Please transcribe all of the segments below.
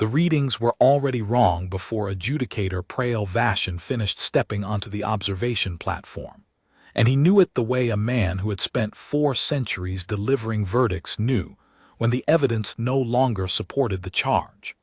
The readings were already wrong before adjudicator Prael Vashon finished stepping onto the observation platform. And he knew it the way a man who had spent 4 centuries delivering verdicts knew when the evidence no longer supported the charge.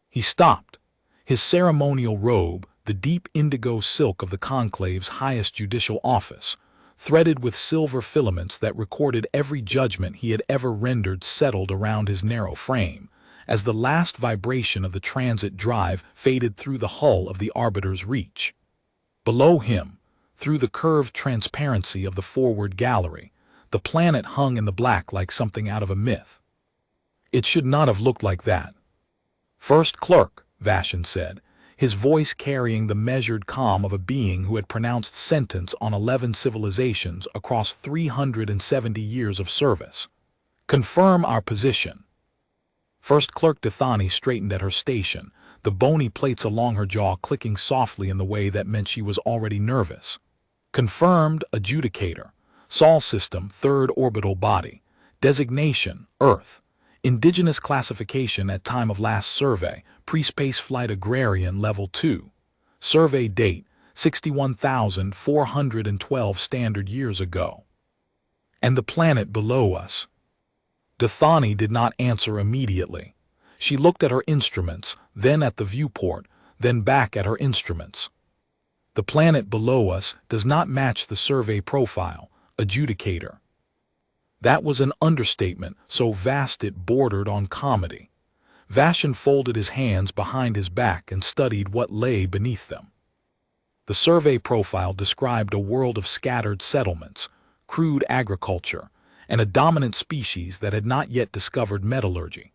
He stopped. His ceremonial robe, the deep indigo silk of the Conclave's highest judicial office, threaded with silver filaments that recorded every judgment he had ever rendered, settled around his narrow frame, as the last vibration of the transit drive faded through the hull of the arbiter's reach. Below him, through the curved transparency of the forward gallery, the planet hung in the black like something out of a myth. It should not have looked like that. "First clerk," Vashon said, his voice carrying the measured calm of a being who had pronounced sentence on 11 civilizations across 370 years of service. "Confirm our position." First Clerk Dithani straightened at her station, the bony plates along her jaw clicking softly in the way that meant she was already nervous. "Confirmed, adjudicator. Sol system, 3rd orbital body. Designation, Earth. Indigenous classification at time of last survey, pre-space flight agrarian level 2. Survey date, 61,412 standard years ago." "And the planet below us?" Dithani did not answer immediately. She looked at her instruments, then at the viewport, then back at her instruments. "The planet below us does not match the survey profile, adjudicator." That was an understatement so vast it bordered on comedy. Vashon folded his hands behind his back and studied what lay beneath them. The survey profile described a world of scattered settlements, crude agriculture, and a dominant species that had not yet discovered metallurgy.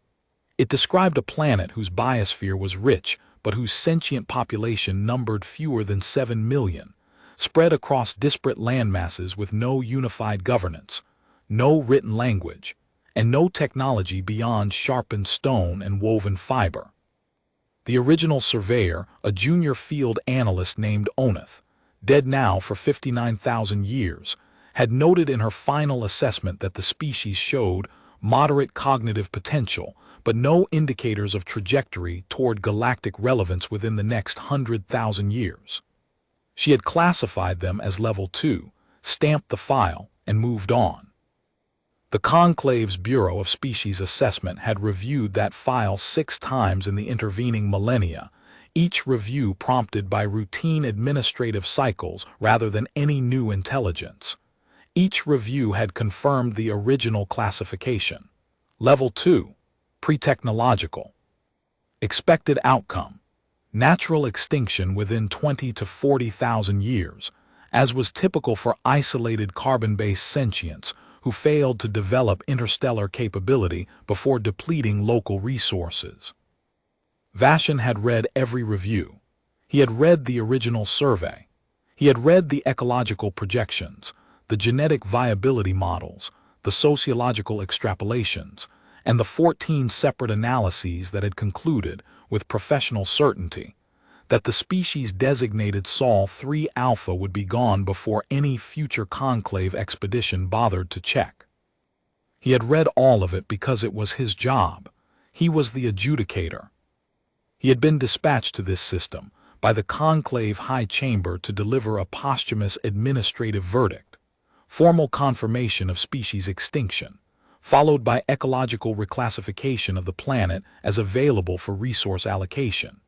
It described a planet whose biosphere was rich, but whose sentient population numbered fewer than 7 million, spread across disparate landmasses with no unified governance, no written language, and no technology beyond sharpened stone and woven fiber. The original surveyor, a junior field analyst named Oneth, dead now for 59,000 years, had noted in her final assessment that the species showed moderate cognitive potential, but no indicators of trajectory toward galactic relevance within the next 100,000 years. She had classified them as level 2, stamped the file, and moved on. The Conclave's Bureau of Species Assessment had reviewed that file 6 times in the intervening millennia, each review prompted by routine administrative cycles rather than any new intelligence. Each review had confirmed the original classification. Level 2, pre-technological. Expected outcome, natural extinction within 20 to 40,000 years, as was typical for isolated carbon-based sentients who failed to develop interstellar capability before depleting local resources. Vashon had read every review. He had read the original survey. He had read the ecological projections, the genetic viability models, the sociological extrapolations, and the 14 separate analyses that had concluded, with professional certainty, that the species designated Sol 3 Alpha would be gone before any future Conclave expedition bothered to check. He had read all of it because it was his job. He was the adjudicator. He had been dispatched to this system by the Conclave High Chamber to deliver a posthumous administrative verdict, formal confirmation of species extinction, followed by ecological reclassification of the planet as available for resource allocation.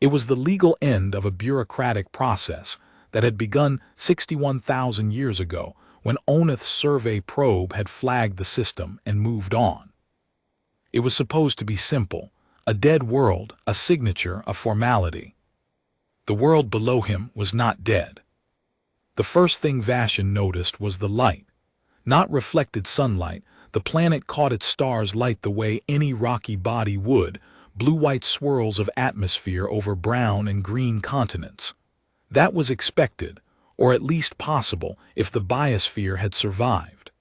It was the legal end of a bureaucratic process that had begun 61,000 years ago when Oneth's survey probe had flagged the system and moved on. It was supposed to be simple, a dead world, a signature, a formality. The world below him was not dead. The first thing Vashon noticed was the light. Not reflected sunlight, the planet caught its star's light the way any rocky body would, blue-white swirls of atmosphere over brown and green continents. That was expected, or at least possible, if the biosphere had survived.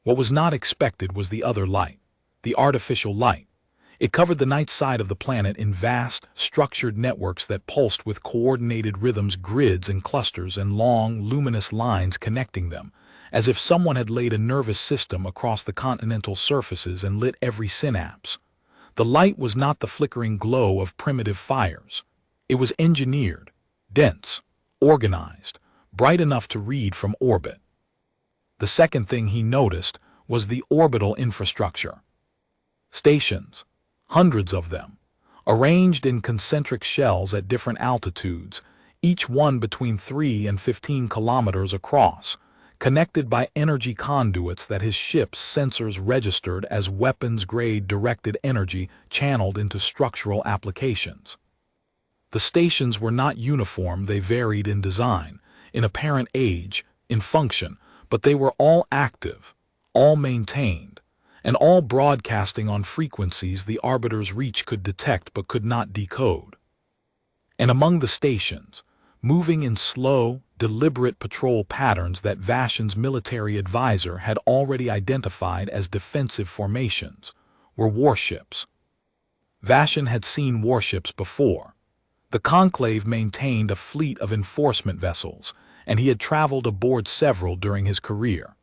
What was not expected was the other light, the artificial light. It covered the night side of the planet in vast, structured networks that pulsed with coordinated rhythms, grids and clusters and long, luminous lines connecting them, as if someone had laid a nervous system across the continental surfaces and lit every synapse. The light was not the flickering glow of primitive fires. It was engineered, dense, organized, bright enough to read from orbit. The second thing he noticed was the orbital infrastructure. Stations, hundreds of them, arranged in concentric shells at different altitudes, each one between 3 and 15 kilometers across, connected by energy conduits that his ship's sensors registered as weapons-grade directed energy channeled into structural applications. The stations were not uniform, they varied in design, in apparent age, in function, but they were all active, all maintained, and all broadcasting on frequencies the Arbiter's reach could detect but could not decode. And among the stations, moving in slow, deliberate patrol patterns that Vashen's military advisor had already identified as defensive formations, were warships. Vashen had seen warships before. The Conclave maintained a fleet of enforcement vessels, and he had traveled aboard several during his career.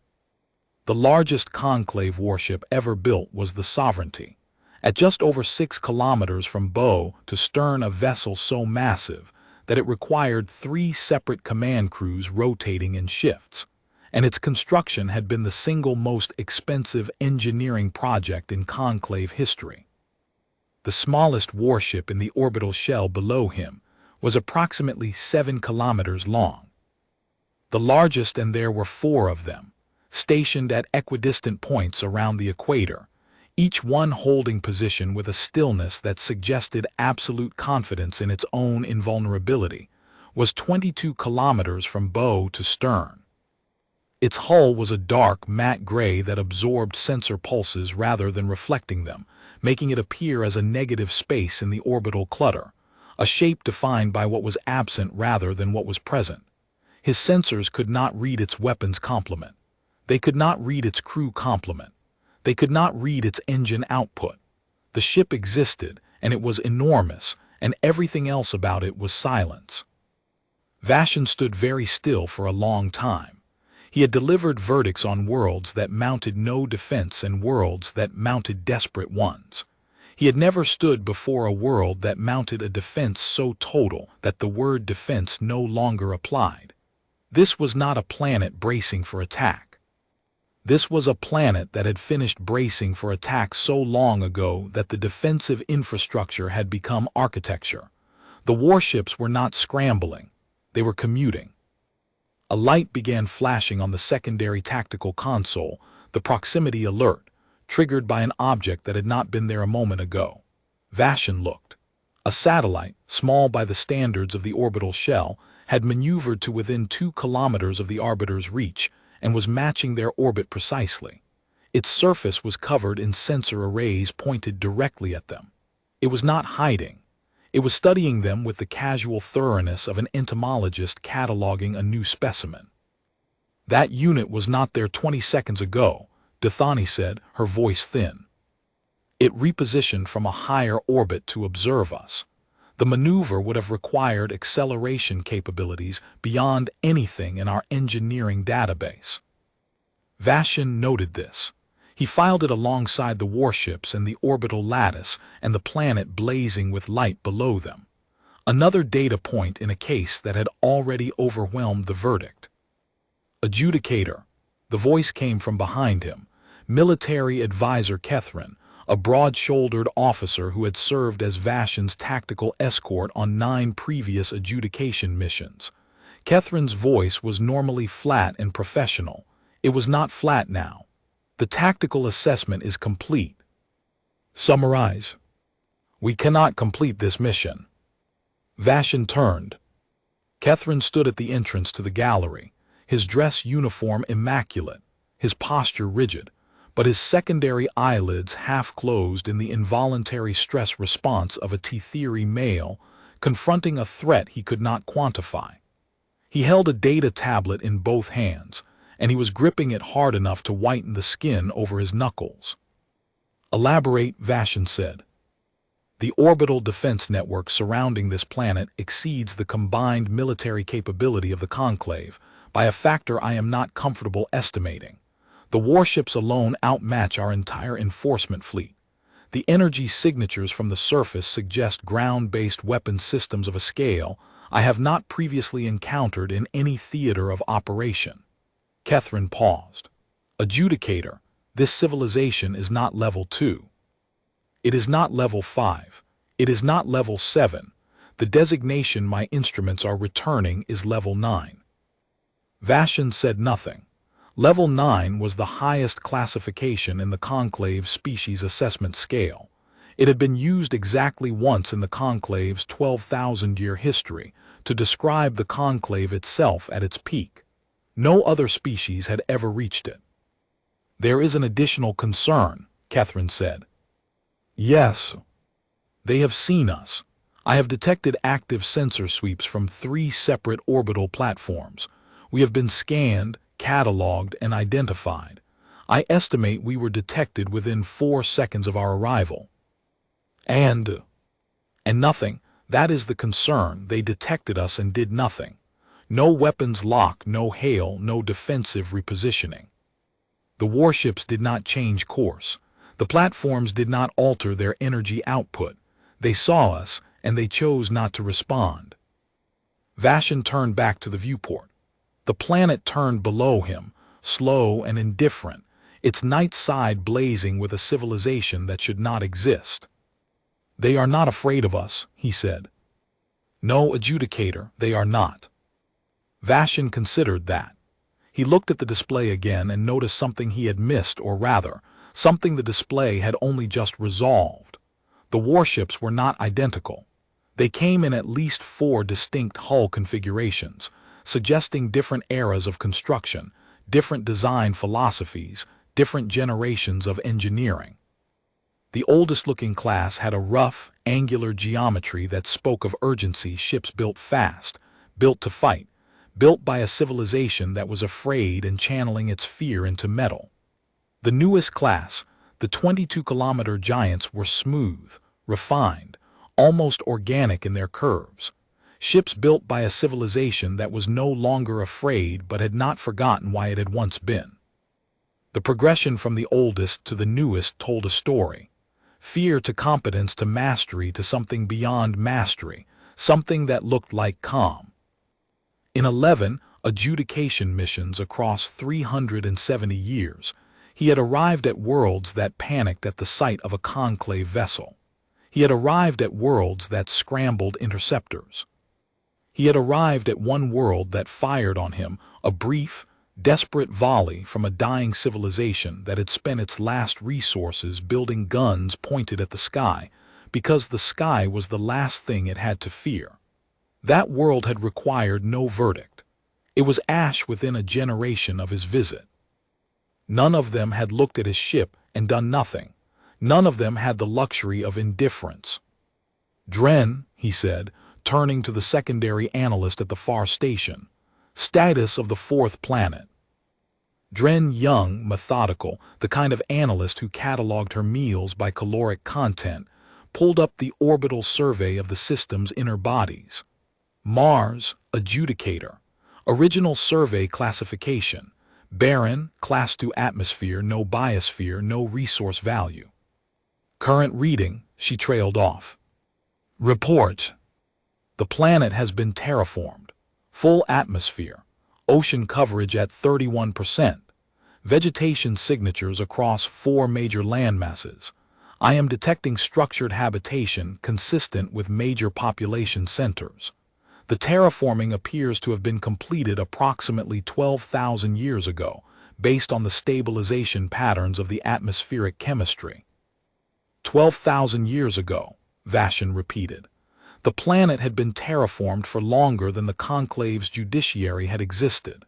The largest Conclave warship ever built was the Sovereignty, at just over 6 kilometers from bow to stern, a vessel so massive that it required 3 separate command crews rotating in shifts, and its construction had been the single most expensive engineering project in Conclave history. The smallest warship in the orbital shell below him was approximately 7 kilometers long. The largest, and there were 4 of them, stationed at equidistant points around the equator, each one holding position with a stillness that suggested absolute confidence in its own invulnerability, was 22 kilometers from bow to stern. Its hull was a dark, matte gray that absorbed sensor pulses rather than reflecting them, making it appear as a negative space in the orbital clutter, a shape defined by what was absent rather than what was present. His sensors could not read its weapons complement. They could not read its crew complement. They could not read its engine output. The ship existed, and it was enormous, and everything else about it was silence. Vashen stood very still for a long time. He had delivered verdicts on worlds that mounted no defense and worlds that mounted desperate ones. He had never stood before a world that mounted a defense so total that the word defense no longer applied. This was not a planet bracing for attack. This was a planet that had finished bracing for attack so long ago that the defensive infrastructure had become architecture. The warships were not scrambling, they were commuting. A light began flashing on the secondary tactical console, the proximity alert, triggered by an object that had not been there a moment ago. Vashen looked. A satellite, small by the standards of the orbital shell, had maneuvered to within 2 kilometers of the Arbiter's reach, and was matching their orbit precisely. Its surface was covered in sensor arrays pointed directly at them. It was not hiding. It was studying them with the casual thoroughness of an entomologist cataloging a new specimen. That unit was not there 20 seconds ago, Dathani said, her voice thin. It repositioned from a higher orbit to observe us. The maneuver would have required acceleration capabilities beyond anything in our engineering database. Vashen noted this. He filed it alongside the warships and the orbital lattice and the planet blazing with light below them. Another data point in a case that had already overwhelmed the verdict. Adjudicator. The voice came from behind him. Military advisor Kethren, a broad-shouldered officer who had served as Vashen's tactical escort on 9 previous adjudication missions. Kethren's voice was normally flat and professional. It was not flat now. The tactical assessment is complete. Summarize. We cannot complete this mission. Vashen turned. Kethren stood at the entrance to the gallery, his dress uniform immaculate, his posture rigid, but his secondary eyelids half-closed in the involuntary stress response of a T-theory male confronting a threat he could not quantify. He held a data tablet in both hands, and he was gripping it hard enough to whiten the skin over his knuckles. Elaborate, Vashen said. The orbital defense network surrounding this planet exceeds the combined military capability of the Conclave by a factor I am not comfortable estimating. The warships alone outmatch our entire enforcement fleet. The energy signatures from the surface suggest ground-based weapon systems of a scale I have not previously encountered in any theater of operation. Catherine paused. Adjudicator, this civilization is not level 2. It is not level 5. It is not level 7. The designation my instruments are returning is level 9. Vashon said nothing. Level 9 was the highest classification in the Conclave species assessment scale. It had been used exactly once in the Conclave's 12,000-year history to describe the Conclave itself at its peak. No other species had ever reached it. There is an additional concern, Catherine said. Yes. They have seen us. I have detected active sensor sweeps from 3 separate orbital platforms. We have been scanned, catalogued, and identified. I estimate we were detected within 4 seconds of our arrival. And nothing. That is the concern. They detected us and did nothing. No weapons lock, no hail, no defensive repositioning. The warships did not change course. The platforms did not alter their energy output. They saw us, and they chose not to respond. Vashon turned back to the viewport. The planet turned below him, slow and indifferent, its night side blazing with a civilization that should not exist. They are not afraid of us, he said. No, adjudicator, they are not. Vashon considered that. He looked at the display again and noticed something he had missed, or rather, something the display had only just resolved. The warships were not identical. They came in at least 4 distinct hull configurations, suggesting different eras of construction, different design philosophies, different generations of engineering. The oldest-looking class had a rough, angular geometry that spoke of urgency, ships built fast, built to fight, built by a civilization that was afraid and channeling its fear into metal. The newest class, the 22-kilometer giants, were smooth, refined, almost organic in their curves. Ships built by a civilization that was no longer afraid but had not forgotten why it had once been. The progression from the oldest to the newest told a story. Fear to competence to mastery to something beyond mastery, something that looked like calm. In 11 adjudication missions across 370 years, he had arrived at worlds that panicked at the sight of a Conclave vessel. He had arrived at worlds that scrambled interceptors. He had arrived at one world that fired on him a brief, desperate volley from a dying civilization that had spent its last resources building guns pointed at the sky, because the sky was the last thing it had to fear. That world had required no verdict. It was ash within a generation of his visit. None of them had looked at his ship and done nothing. None of them had the luxury of indifference. Dren, he said, turning to the secondary analyst at the far station. Status of the 4th planet. Dren, young, methodical, the kind of analyst who catalogued her meals by caloric content, pulled up the orbital survey of the system's inner bodies. Mars, adjudicator. Original survey classification. Barren, class 2 atmosphere, no biosphere, no resource value. Current reading, she trailed off. Report. The planet has been terraformed. Full atmosphere. Ocean coverage at 31%. Vegetation signatures across 4 major landmasses. I am detecting structured habitation consistent with major population centers. The terraforming appears to have been completed approximately 12,000 years ago, based on the stabilization patterns of the atmospheric chemistry. 12,000 years ago, Vashon repeated. The planet had been terraformed for longer than the Conclave's judiciary had existed.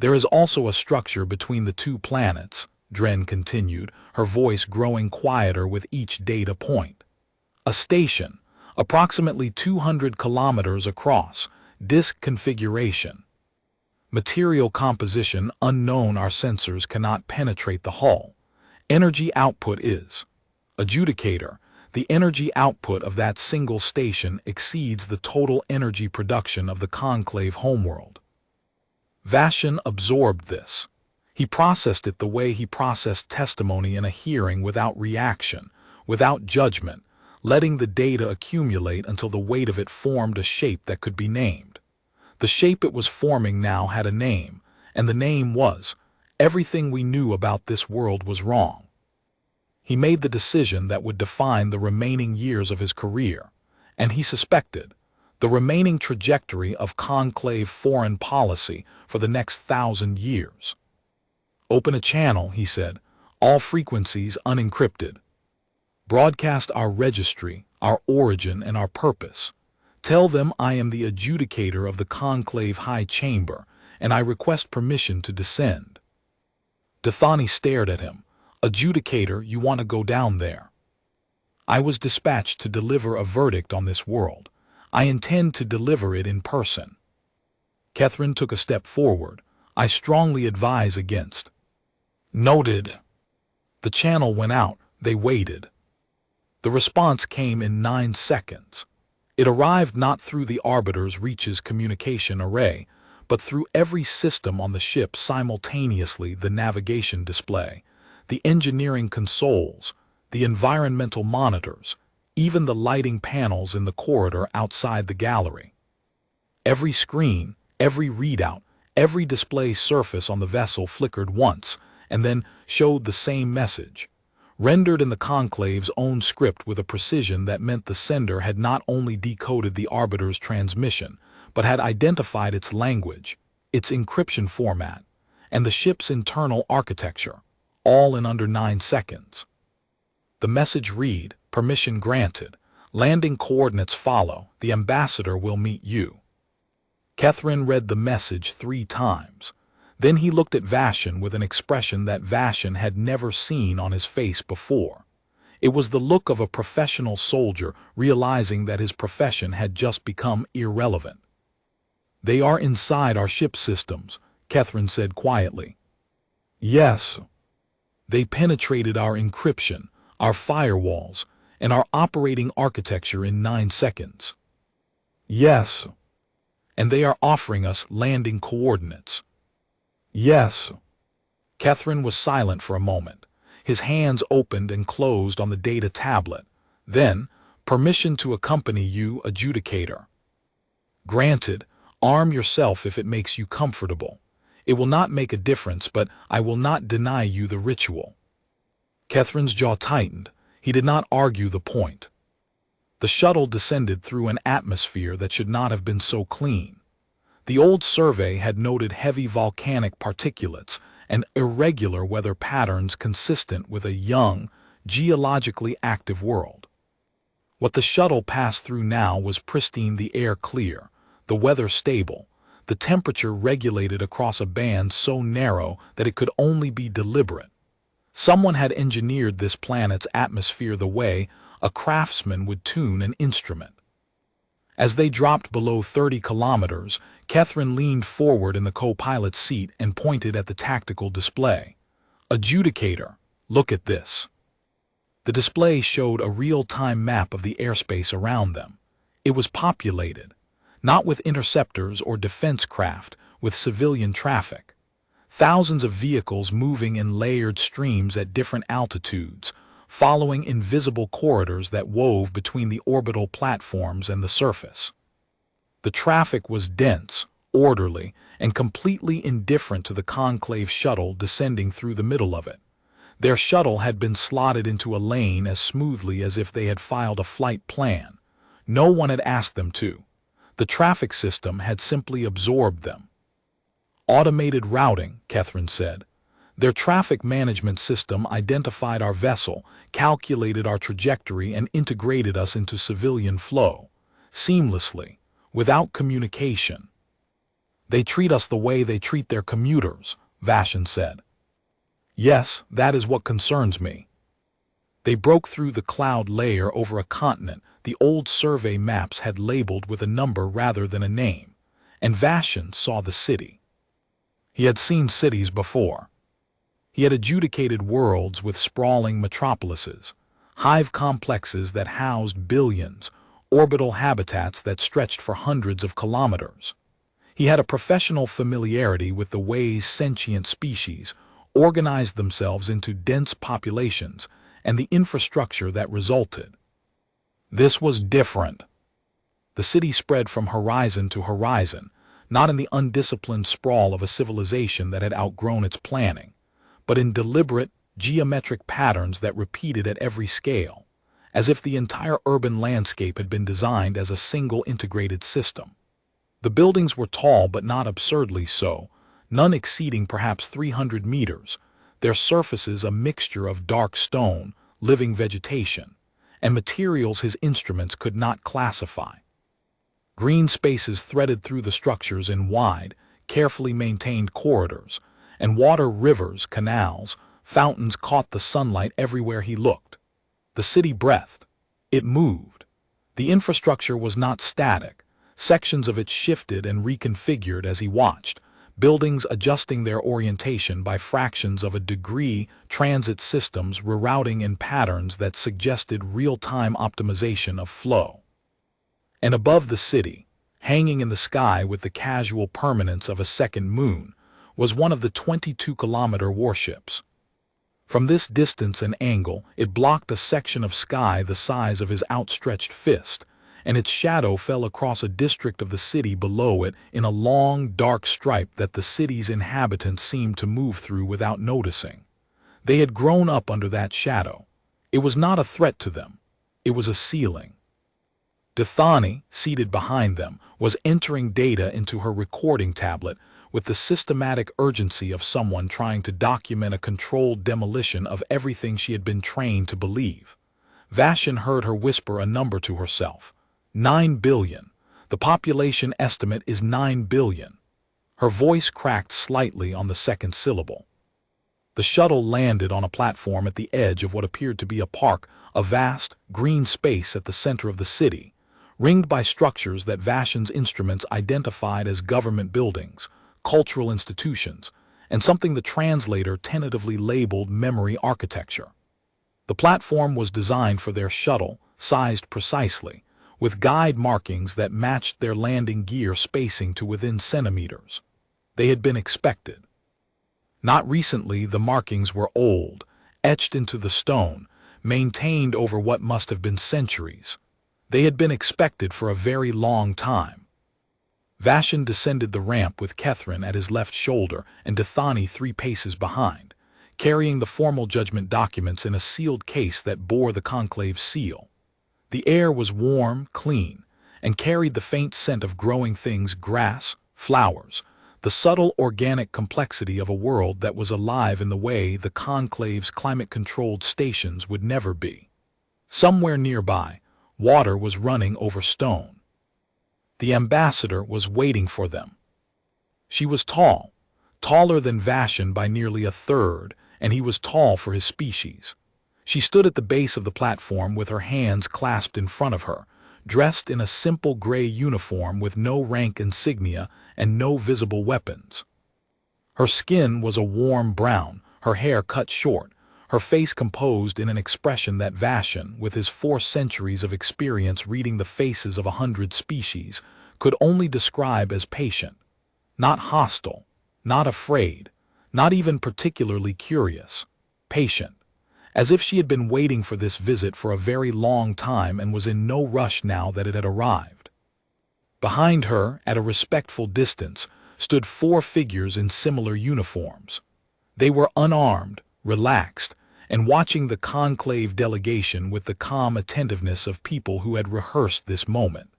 There is also a structure between the 2 planets, Dren continued, her voice growing quieter with each data point. A station, approximately 200 kilometers across, disk configuration. Material composition unknown, our sensors cannot penetrate the hull. Energy output is. Adjudicator, the energy output of that single station exceeds the total energy production of the Conclave homeworld. Vashon absorbed this. He processed it the way he processed testimony in a hearing, without reaction, without judgment, letting the data accumulate until the weight of it formed a shape that could be named. The shape it was forming now had a name, and the name was, everything we knew about this world was wrong. He made the decision that would define the remaining years of his career, and he suspected, the remaining trajectory of Conclave foreign policy for the next 1,000 years. Open a channel, he said, all frequencies unencrypted. Broadcast our registry, our origin, and our purpose. Tell them I am the adjudicator of the Conclave High Chamber, and I request permission to descend. Dathani stared at him. Adjudicator, you want to go down there? I was dispatched to deliver a verdict on this world. I intend to deliver it in person. Catherine took a step forward. I strongly advise against. Noted. The channel went out. They waited. The response came in 9 seconds. It arrived not through the Arbiter's Reach's communication array, but through every system on the ship simultaneously: the navigation display, the engineering consoles, the environmental monitors, even the lighting panels in the corridor outside the gallery. Every screen, every readout, every display surface on the vessel flickered once and then showed the same message, rendered in the Conclave's own script with a precision that meant the sender had not only decoded the Arbiter's transmission, but had identified its language, its encryption format, and the ship's internal architecture, all in under 9 seconds. The message read, permission granted, landing coordinates follow, the ambassador will meet you. Catherine read the message 3 times. Then he looked at Vashan with an expression that Vashan had never seen on his face before. It was the look of a professional soldier realizing that his profession had just become irrelevant. They are inside our ship systems, Catherine said quietly. Yes. They penetrated our encryption, our firewalls, and our operating architecture in 9 seconds. Yes. And they are offering us landing coordinates. Yes. Catherine was silent for a moment. His hands opened and closed on the data tablet. Then, permission to accompany you, adjudicator. Granted, arm yourself if it makes you comfortable. It will not make a difference, but I will not deny you the ritual. Catherine's jaw tightened. He did not argue the point. The shuttle descended through an atmosphere that should not have been so clean. The old survey had noted heavy volcanic particulates and irregular weather patterns consistent with a young, geologically active world. What the shuttle passed through now was pristine: the air clear, the weather stable, the temperature regulated across a band so narrow that it could only be deliberate. Someone had engineered this planet's atmosphere the way a craftsman would tune an instrument. As they dropped below 30 kilometers, Catherine leaned forward in the co-pilot's seat and pointed at the tactical display. Adjudicator, look at this. The display showed a real-time map of the airspace around them. It was populated, not with interceptors or defense craft, with civilian traffic. Thousands of vehicles moving in layered streams at different altitudes, following invisible corridors that wove between the orbital platforms and the surface. The traffic was dense, orderly, and completely indifferent to the Conclave shuttle descending through the middle of it. Their shuttle had been slotted into a lane as smoothly as if they had filed a flight plan. No one had asked them to. The traffic system had simply absorbed them. Automated routing, Catherine said. Their traffic management system identified our vessel, calculated our trajectory, and integrated us into civilian flow, seamlessly, without communication. They treat us the way they treat their commuters, Vashan said. Yes, that is what concerns me. They broke through the cloud layer over a continent the old survey maps had labeled with a number rather than a name, and Vashan saw the city. He had seen cities before. He had adjudicated worlds with sprawling metropolises, hive complexes that housed billions, orbital habitats that stretched for hundreds of kilometers. He had a professional familiarity with the ways sentient species organized themselves into dense populations and the infrastructure that resulted. This was different. The city spread from horizon to horizon, not in the undisciplined sprawl of a civilization that had outgrown its planning, but in deliberate, geometric patterns that repeated at every scale, as if the entire urban landscape had been designed as a single integrated system. The buildings were tall but not absurdly so, none exceeding perhaps 300 meters, their surfaces a mixture of dark stone, living vegetation, and materials his instruments could not classify. Green spaces threaded through the structures in wide, carefully maintained corridors, and water rivers, canals, fountains caught the sunlight everywhere he looked. The city breathed. It moved. The infrastructure was not static. Sections of it shifted and reconfigured as he watched, buildings adjusting their orientation by fractions of a degree, transit systems rerouting in patterns that suggested real-time optimization of flow. And above the city, hanging in the sky with the casual permanence of a second moon, was one of the 22-kilometer warships. From this distance and angle, it blocked a section of sky the size of his outstretched fist, and its shadow fell across a district of the city below it in a long, dark stripe that the city's inhabitants seemed to move through without noticing. They had grown up under that shadow. It was not a threat to them. It was a ceiling. Dithani, seated behind them, was entering data into her recording tablet with the systematic urgency of someone trying to document a controlled demolition of everything she had been trained to believe. Vashan heard her whisper a number to herself. 9 billion. The population estimate is 9 billion. Her voice cracked slightly on the second syllable. The shuttle landed on a platform at the edge of what appeared to be a park, a vast, green space at the center of the city, ringed by structures that Vashan's instruments identified as government buildings, cultural institutions, and something the translator tentatively labeled memory architecture. The platform was designed for their shuttle, sized precisely, with guide markings that matched their landing gear spacing to within centimeters. They had been expected. Not recently, the markings were old, etched into the stone, maintained over what must have been centuries. They had been expected for a very long time. Vashan descended the ramp with Kethrin at his left shoulder and Dithani 3 paces behind, carrying the formal judgment documents in a sealed case that bore the Conclave's seal. The air was warm, clean, and carried the faint scent of growing things, grass, flowers, the subtle organic complexity of a world that was alive in the way the Conclave's climate-controlled stations would never be. Somewhere nearby, water was running over stone. The ambassador was waiting for them. She was tall, taller than Vashan by nearly a third, and he was tall for his species. She stood at the base of the platform with her hands clasped in front of her, dressed in a simple gray uniform with no rank insignia and no visible weapons. Her skin was a warm brown, her hair cut short, her face composed in an expression that Vashan, with his 4 centuries of experience reading the faces of 100 species, could only describe as patient, not hostile, not afraid, not even particularly curious, patient, as if she had been waiting for this visit for a very long time and was in no rush now that it had arrived. Behind her, at a respectful distance, stood 4 figures in similar uniforms. They were unarmed, relaxed, and watching the conclave delegation with the calm attentiveness of people who had rehearsed this moment.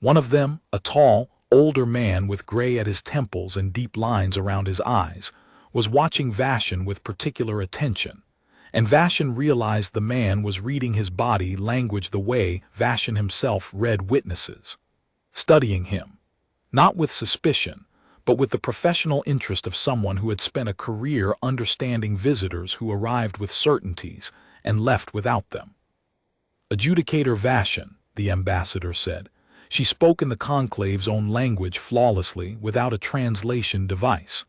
One of them, a tall, older man with gray at his temples and deep lines around his eyes, was watching Vashan with particular attention, and Vashan realized the man was reading his body language the way Vashan himself read witnesses, studying him, not with suspicion, but with the professional interest of someone who had spent a career understanding visitors who arrived with certainties and left without them. "Adjudicator Vashan," the ambassador said. She spoke in the conclave's own language flawlessly, without a translation device.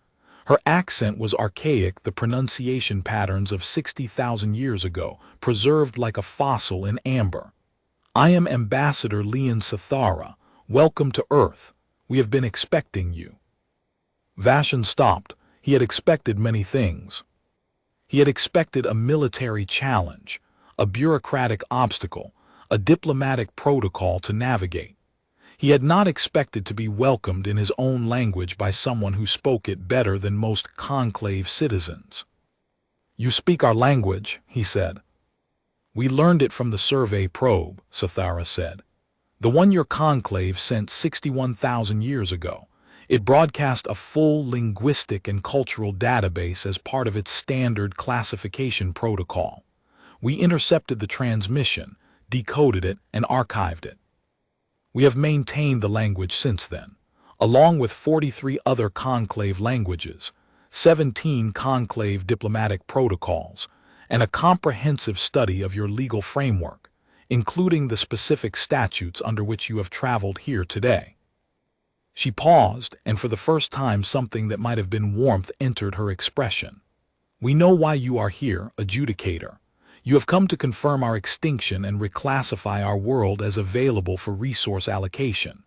Her accent was archaic, the pronunciation patterns of 60,000 years ago, preserved like a fossil in amber. "I am Ambassador Leon Sathara. Welcome to Earth. We have been expecting you." Vashan stopped. He had expected many things. He had expected a military challenge, a bureaucratic obstacle, a diplomatic protocol to navigate. He had not expected to be welcomed in his own language by someone who spoke it better than most Conclave citizens. "You speak our language," he said. "We learned it from the survey probe," Sathara said. "The one your Conclave sent 61,000 years ago. It broadcast a full linguistic and cultural database as part of its standard classification protocol. We intercepted the transmission, decoded it, and archived it. We have maintained the language since then, along with 43 other Conclave languages, 17 Conclave diplomatic protocols, and a comprehensive study of your legal framework, including the specific statutes under which you have traveled here today." She paused, and for the first time something that might have been warmth entered her expression. "We know why you are here, adjudicator. You have come to confirm our extinction and reclassify our world as available for resource allocation.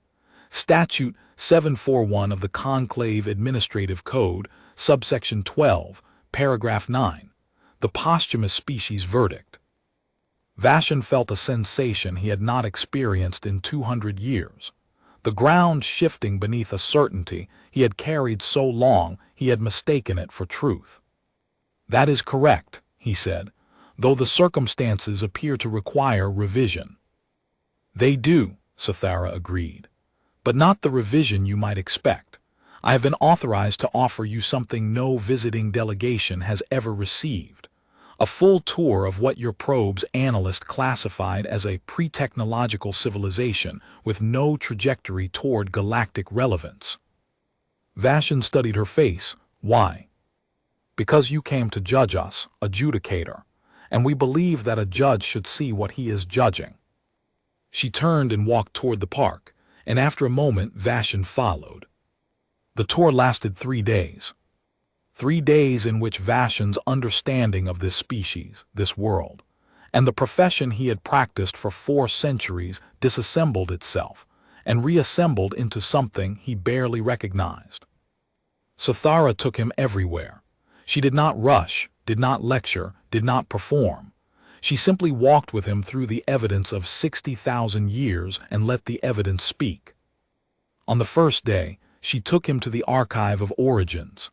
Statute 741 of the Conclave Administrative Code, subsection 12, paragraph 9, the posthumous species verdict." Vashon felt a sensation he had not experienced in 200 years. The ground shifting beneath a certainty he had carried so long he had mistaken it for truth. "That is correct," he said, "though the circumstances appear to require revision." "They do," Sathara agreed, "but not the revision you might expect. I have been authorized to offer you something no visiting delegation has ever received. A full tour of what your probe's analyst classified as a pre-technological civilization with no trajectory toward galactic relevance." Vashon studied her face. "Why?" "Because you came to judge us, adjudicator, and we believe that a judge should see what he is judging." She turned and walked toward the park, and after a moment Vashon followed. The tour lasted 3 days. 3 days in which Vashon's understanding of this species, this world, and the profession he had practiced for 4 centuries disassembled itself and reassembled into something he barely recognized. Sathara took him everywhere. She did not rush, did not lecture, did not perform. She simply walked with him through the evidence of 60,000 years and let the evidence speak. On the first day, she took him to the Archive of Origins.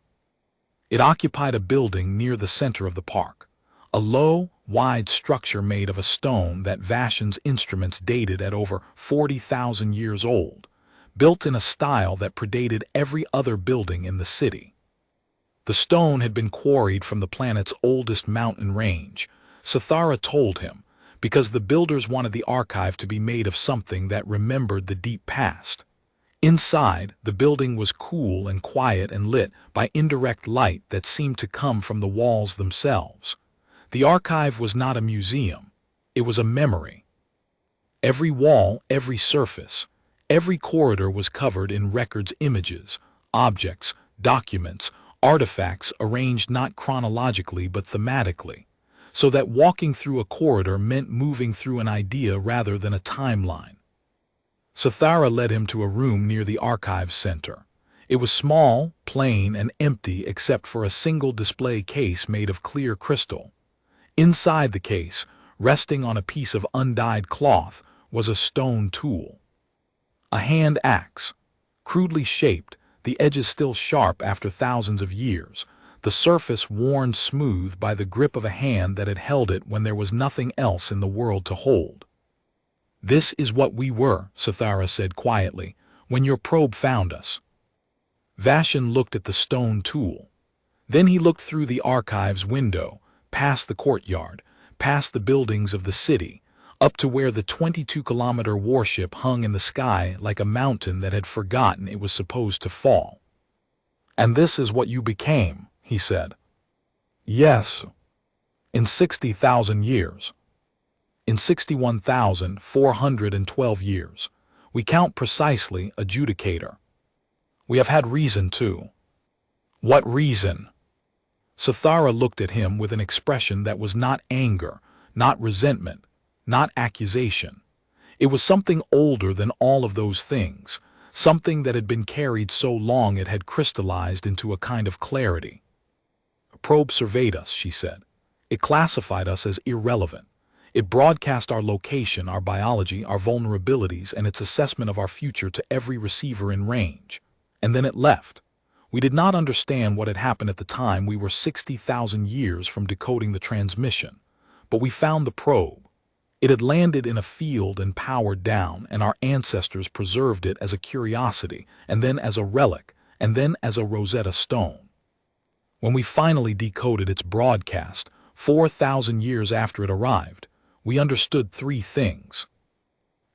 It occupied a building near the center of the park, a low, wide structure made of a stone that Vashon's instruments dated at over 40,000 years old, built in a style that predated every other building in the city. The stone had been quarried from the planet's oldest mountain range, Sathara told him, because the builders wanted the archive to be made of something that remembered the deep past. Inside, the building was cool and quiet and lit by indirect light that seemed to come from the walls themselves. The archive was not a museum. It was a memory. Every wall, every surface, every corridor was covered in records, images, objects, documents, artifacts arranged not chronologically but thematically, so that walking through a corridor meant moving through an idea rather than a timeline. Sathara led him to a room near the archives center. It was small, plain, and empty except for a single display case made of clear crystal. Inside the case, resting on a piece of undyed cloth, was a stone tool. A hand axe, crudely shaped, the edges still sharp after thousands of years, the surface worn smooth by the grip of a hand that had held it when there was nothing else in the world to hold. "This is what we were," Sathara said quietly, "when your probe found us." Vashon looked at the stone tool. Then he looked through the archives window, past the courtyard, past the buildings of the city, up to where the 22-kilometer warship hung in the sky like a mountain that had forgotten it was supposed to fall. "And this is what you became," he said. "Yes. In 60,000 years. In 61,412 years. We count precisely, adjudicator. We have had reason to." "What reason?" Sathara looked at him with an expression that was not anger, not resentment, not accusation. It was something older than all of those things, something that had been carried so long it had crystallized into a kind of clarity. probe surveyed us, she said. It classified us as irrelevant. It broadcast our location, our biology, our vulnerabilities, and its assessment of our future to every receiver in range. And then it left. We did not understand what had happened at the time. We were 60,000 years from decoding the transmission. But we found the probe. It had landed in a field and powered down, and our ancestors preserved it as a curiosity, and then as a relic, and then as a Rosetta Stone. When we finally decoded its broadcast, 4,000 years after it arrived, we understood three things.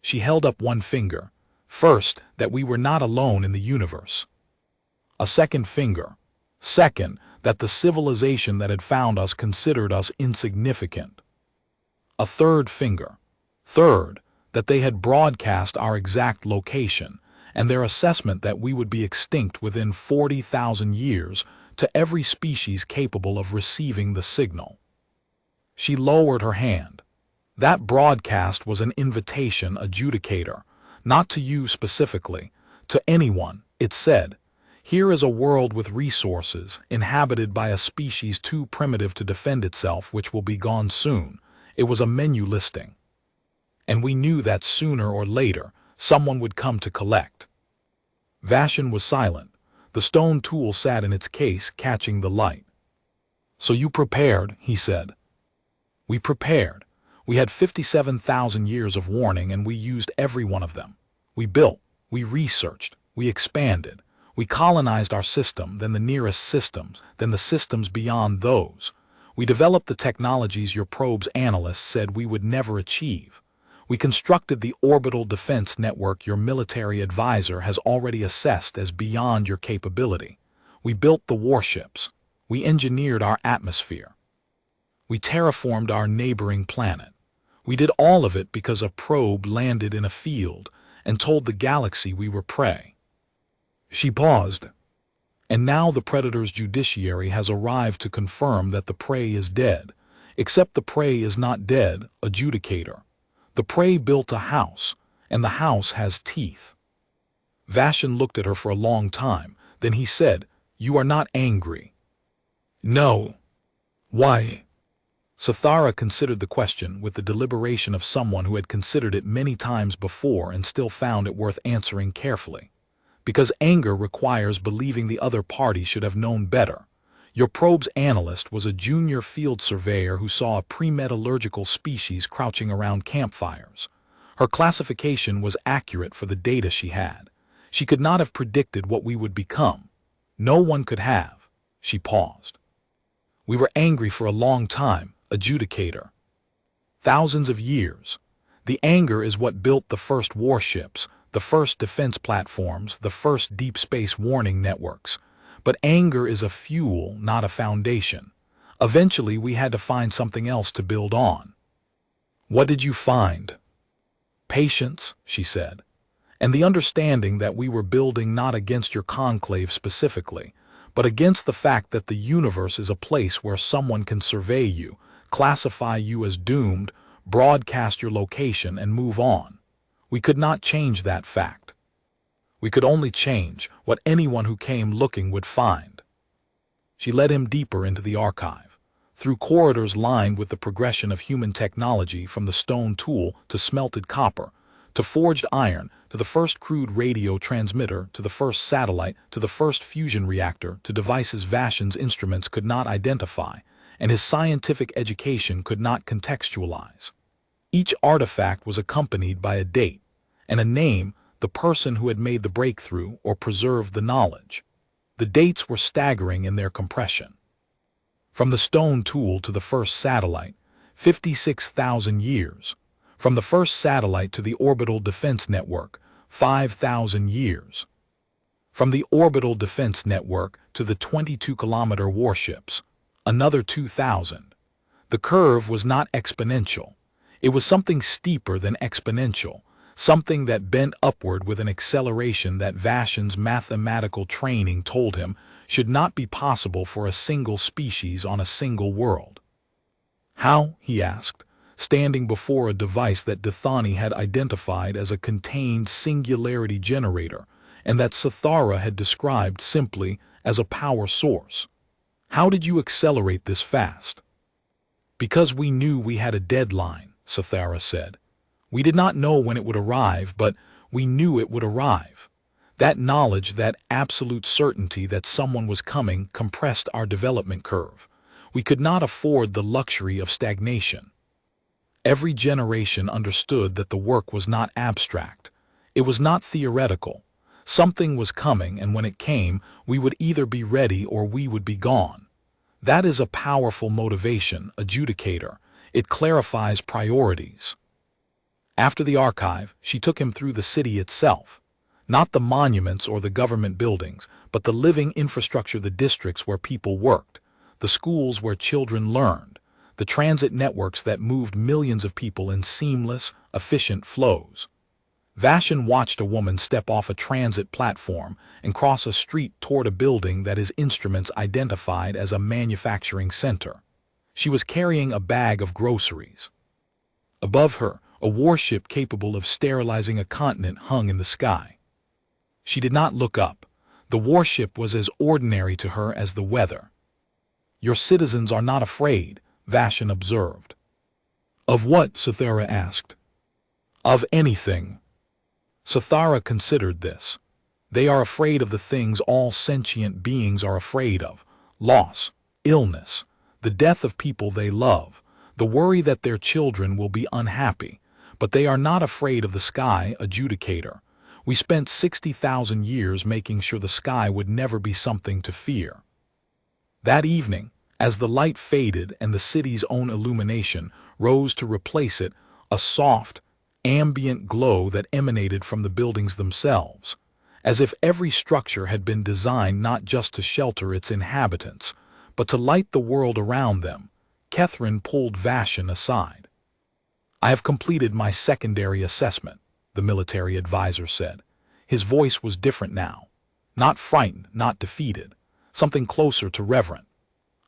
She held up one finger. First, that we were not alone in the universe. A second finger. Second, that the civilization that had found us considered us insignificant. A third finger. Third, that they had broadcast our exact location and their assessment that we would be extinct within 40,000 years to every species capable of receiving the signal. She lowered her hand. That broadcast was an invitation, adjudicator, not to you specifically, to anyone. It said, "Here is a world with resources, inhabited by a species too primitive to defend itself, which will be gone soon." It was a menu listing. And we knew that sooner or later, someone would come to collect. Vashon was silent. The stone tool sat in its case, catching the light. "So you prepared," he said. "We prepared. We had 57,000 years of warning, and we used every one of them. We built, we researched, we expanded. We colonized our system, then the nearest systems, then the systems beyond those. We developed the technologies your probe's analysts said we would never achieve. We constructed the orbital defense network your military advisor has already assessed as beyond your capability. We built the warships. We engineered our atmosphere. We terraformed our neighboring planet. We did all of it because a probe landed in a field and told the galaxy we were prey." She paused. "And now the predator's judiciary has arrived to confirm that the prey is dead, except the prey is not dead, adjudicator. The prey built a house, and the house has teeth." Vashon looked at her for a long time. Then he said, "You are not angry." "No." "Why?" Sathara considered the question with the deliberation of someone who had considered it many times before and still found it worth answering carefully. "Because anger requires believing the other party should have known better. Your probe's analyst was a junior field surveyor who saw a pre-metallurgical species crouching around campfires. Her classification was accurate for the data she had. She could not have predicted what we would become. No one could have." She paused. "We were angry for a long time, adjudicator. Thousands of years. The anger is what built the first warships, the first defense platforms, the first deep space warning networks. But anger is a fuel, not a foundation. Eventually, we had to find something else to build on." "What did you find?" "Patience," she said, "and the understanding that we were building not against your conclave specifically, but against the fact that the universe is a place where someone can survey you, classify you as doomed, broadcast your location, and move on. We could not change that fact. We could only change what anyone who came looking would find." She led him deeper into the archive, through corridors lined with the progression of human technology, from the stone tool to smelted copper, to forged iron, to the first crude radio transmitter, to the first satellite, to the first fusion reactor, to devices Vashon's instruments could not identify, and his scientific education could not contextualize. Each artifact was accompanied by a date, and a name, the person who had made the breakthrough or preserved the knowledge. The dates were staggering in their compression. From the stone tool to the first satellite, 56,000 years. From the first satellite to the orbital defense network, 5,000 years. From the orbital defense network to the 22-kilometer warships, another 2,000. The curve was not exponential. It was something steeper than exponential, something that bent upward with an acceleration that Vashon's mathematical training told him should not be possible for a single species on a single world. "How?" he asked, standing before a device that Dithani had identified as a contained singularity generator and that Sathara had described simply as a power source. How did you accelerate this fast? Because we knew we had a deadline, Sathara said. We did not know when it would arrive, but we knew it would arrive. That knowledge, that absolute certainty that someone was coming, compressed our development curve. We could not afford the luxury of stagnation. Every generation understood that the work was not abstract. It was not theoretical. Something was coming, and when it came, we would either be ready or we would be gone. That is a powerful motivation, adjudicator. It clarifies priorities. After the archive, she took him through the city itself. Not the monuments or the government buildings, but the living infrastructure, the districts where people worked, the schools where children learned, the transit networks that moved millions of people in seamless, efficient flows. Vashan watched a woman step off a transit platform and cross a street toward a building that his instruments identified as a manufacturing center. She was carrying a bag of groceries. Above her, a warship capable of sterilizing a continent hung in the sky. She did not look up. The warship was as ordinary to her as the weather. Your citizens are not afraid, Vashan observed. Of what? Sathara asked. Of anything. Sathara considered this. They are afraid of the things all sentient beings are afraid of: loss, illness, the death of people they love, the worry that their children will be unhappy. But they are not afraid of the sky, adjudicator. We spent 60,000 years making sure the sky would never be something to fear. That evening, as the light faded and the city's own illumination rose to replace it, a soft, ambient glow that emanated from the buildings themselves, as if every structure had been designed not just to shelter its inhabitants, but to light the world around them. Catherine pulled Vashan aside. I have completed my secondary assessment, the military advisor said. His voice was different now. Not frightened, not defeated, something closer to reverent.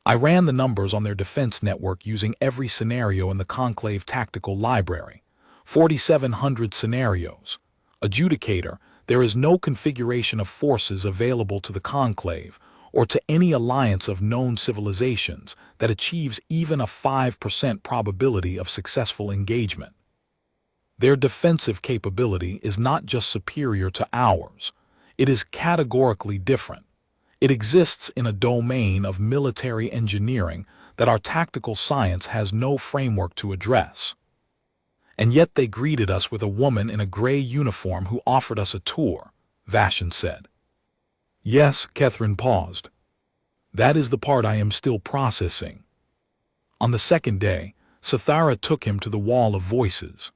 I ran the numbers on their defense network using every scenario in the Conclave tactical library. 4,700 scenarios. Adjudicator, there is no configuration of forces available to the Conclave or to any alliance of known civilizations that achieves even a 5% probability of successful engagement. Their defensive capability is not just superior to ours, it is categorically different. It exists in a domain of military engineering that our tactical science has no framework to address. And yet they greeted us with a woman in a gray uniform who offered us a tour, Vashan said. Yes, Catherine paused. That is the part I am still processing. On the second day, Sathara took him to the Wall of Voices.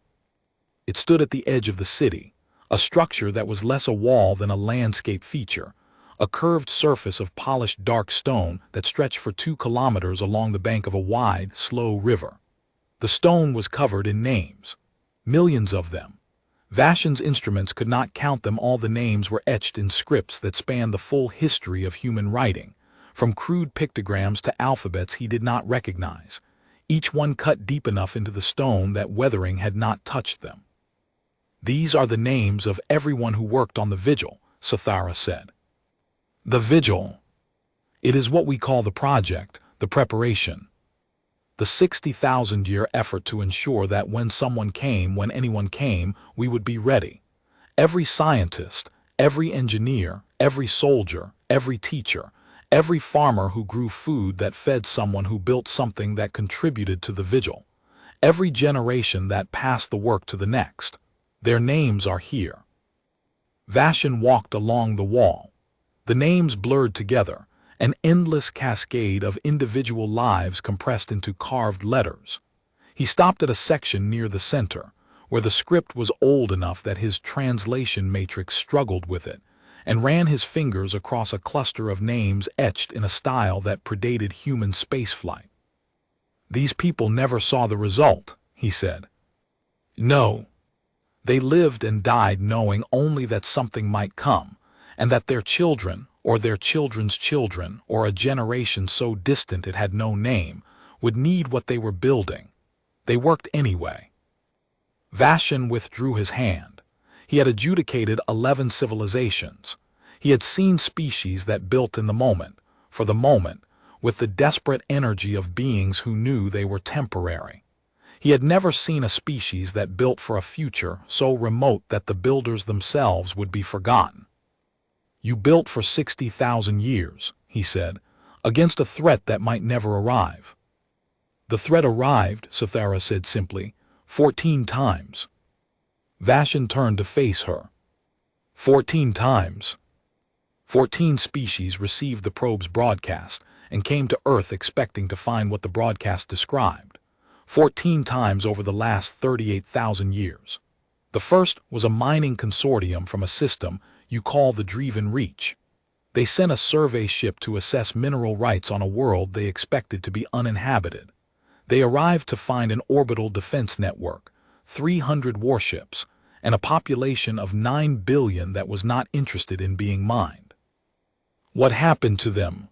It stood at the edge of the city, a structure that was less a wall than a landscape feature, a curved surface of polished dark stone that stretched for 2 kilometers along the bank of a wide, slow river. The stone was covered in names, millions of them. Vashan's instruments could not count them all. The names were etched in scripts that spanned the full history of human writing, from crude pictograms to alphabets he did not recognize, each one cut deep enough into the stone that weathering had not touched them. These are the names of everyone who worked on the vigil, Sathara said. The vigil. It is what we call the project, the preparation. The 60,000-year effort to ensure that when someone came, when anyone came, we would be ready. Every scientist, every engineer, every soldier, every teacher, every farmer who grew food that fed someone who built something that contributed to the vigil. Every generation that passed the work to the next. Their names are here. Vashan walked along the wall. The names blurred together, an endless cascade of individual lives compressed into carved letters. He stopped at a section near the center, where the script was old enough that his translation matrix struggled with it, and ran his fingers across a cluster of names etched in a style that predated human spaceflight. These people never saw the result, he said. No. They lived and died knowing only that something might come, and that their children, or their children's children, or a generation so distant it had no name, would need what they were building. They worked anyway. Vashan withdrew his hand. He had adjudicated 11 civilizations. He had seen species that built in the moment, for the moment, with the desperate energy of beings who knew they were temporary. He had never seen a species that built for a future so remote that the builders themselves would be forgotten. "You built for 60,000 years," he said, "against a threat that might never arrive." "The threat arrived," Cythera said simply, 14 times. Vashon turned to face her. 14 times. 14 species received the probe's broadcast and came to Earth expecting to find what the broadcast described. 14 times over the last 38,000 years. The first was a mining consortium from a system you call the Dreven Reach. They sent a survey ship to assess mineral rights on a world they expected to be uninhabited. They arrived to find an orbital defense network, 300 warships, and a population of 9 billion that was not interested in being mined. What happened to them?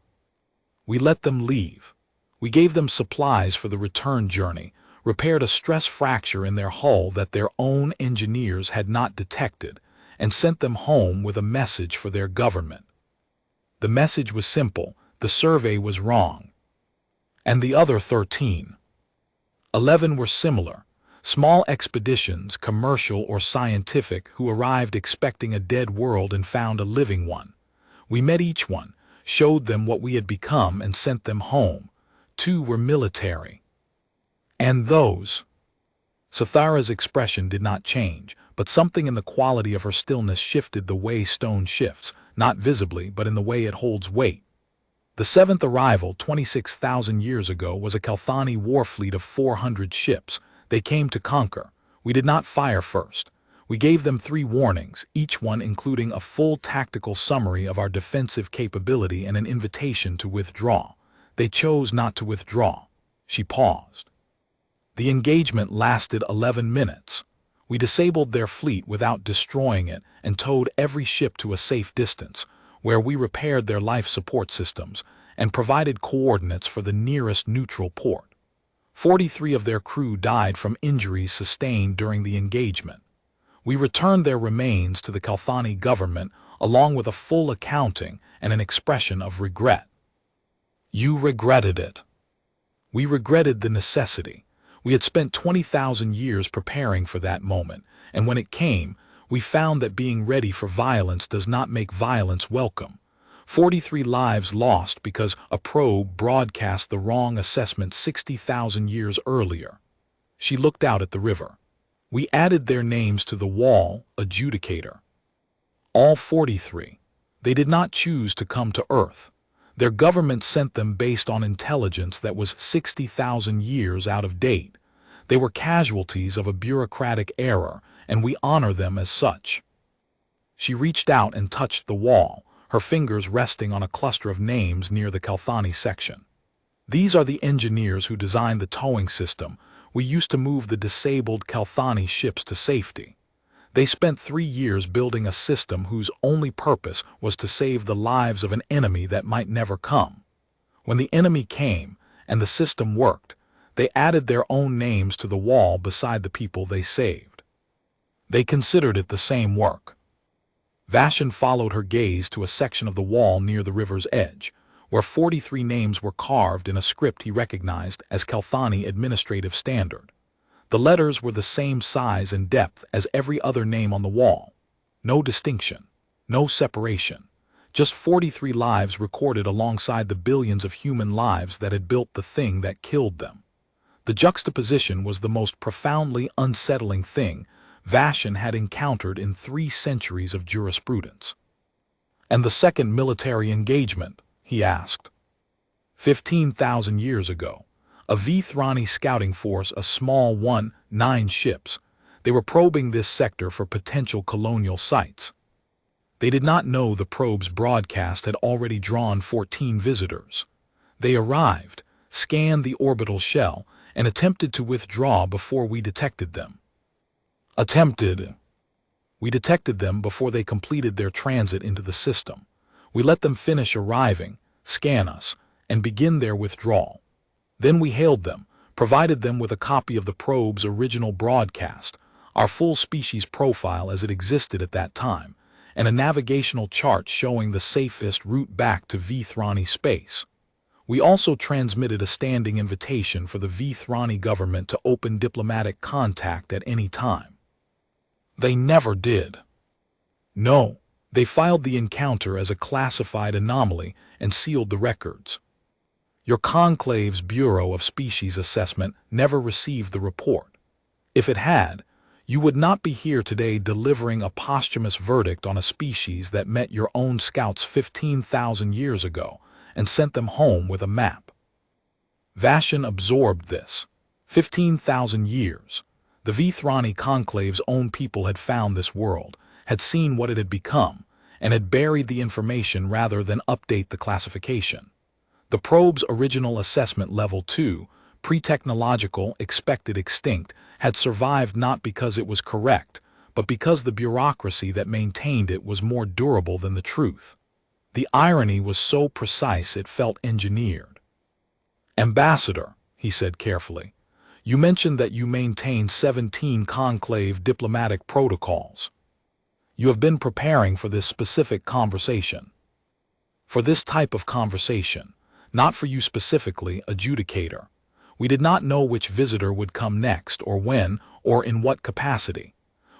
We let them leave. We gave them supplies for the return journey, repaired a stress fracture in their hull that their own engineers had not detected, and sent them home with a message for their government. The message was simple: the survey was wrong. And the other 13? 11 were similar, small expeditions, commercial or scientific, who arrived expecting a dead world and found a living one. We met each one, showed them what we had become, and sent them home. 2 were military. And those? Cythera's expression did not change, but something in the quality of her stillness shifted the way stone shifts, not visibly, but in the way it holds weight. The 7th arrival 26,000 years ago was a Calthani war fleet of 400 ships. They came to conquer. We did not fire first. We gave them 3 warnings, each one including a full tactical summary of our defensive capability and an invitation to withdraw. They chose not to withdraw. She paused. The engagement lasted 11 minutes. We disabled their fleet without destroying it and towed every ship to a safe distance, where we repaired their life support systems and provided coordinates for the nearest neutral port. 43 of their crew died from injuries sustained during the engagement. We returned their remains to the Calthani government along with a full accounting and an expression of regret. You regretted it. We regretted the necessity. We had spent 20,000 years preparing for that moment, and when it came, we found that being ready for violence does not make violence welcome. 43 lives lost because a probe broadcast the wrong assessment 60,000 years earlier. She looked out at the river. We added their names to the wall, adjudicator. All 43. They did not choose to come to Earth. Their government sent them based on intelligence that was 60,000 years out of date. They were casualties of a bureaucratic error, and we honor them as such. She reached out and touched the wall, her fingers resting on a cluster of names near the Calthani section. These are the engineers who designed the towing system we used to move the disabled Calthani ships to safety. They spent 3 years building a system whose only purpose was to save the lives of an enemy that might never come. When the enemy came and the system worked, they added their own names to the wall beside the people they saved. They considered it the same work. Vashon followed her gaze to a section of the wall near the river's edge, where 43 names were carved in a script he recognized as Calthani administrative standard. The letters were the same size and depth as every other name on the wall. No distinction, no separation, just 43 lives recorded alongside the billions of human lives that had built the thing that killed them. The juxtaposition was the most profoundly unsettling thing Vashon had encountered in 3 centuries of jurisprudence. And the second military engagement, he asked. 15,000 years ago. A Vithrani scouting force, a small 9 ships. They were probing this sector for potential colonial sites. They did not know the probe's broadcast had already drawn 14 visitors. They arrived, scanned the orbital shell, and attempted to withdraw before we detected them. We detected them before they completed their transit into the system. We let them finish arriving, scan us, and begin their withdrawal. Then we hailed them, provided them with a copy of the probe's original broadcast, our full species profile as it existed at that time, and a navigational chart showing the safest route back to Vithrani space. We also transmitted a standing invitation for the Vithrani government to open diplomatic contact at any time. They never did. No, they filed the encounter as a classified anomaly and sealed the records. Your Conclave's Bureau of Species Assessment never received the report. If it had, you would not be here today delivering a posthumous verdict on a species that met your own scouts 15,000 years ago and sent them home with a map. Vashon absorbed this. 15,000 years. The Vithrani Conclave's own people had found this world, had seen what it had become, and had buried the information rather than update the classification. The probe's original assessment level 2, pre-technological, expected extinct, had survived not because it was correct, but because the bureaucracy that maintained it was more durable than the truth. The irony was so precise it felt engineered. "Ambassador," he said carefully, "you mentioned that you maintain 17 conclave diplomatic protocols. You have been preparing for this specific conversation. For this type of conversation, not for you specifically, adjudicator. We did not know which visitor would come next, or when, or in what capacity.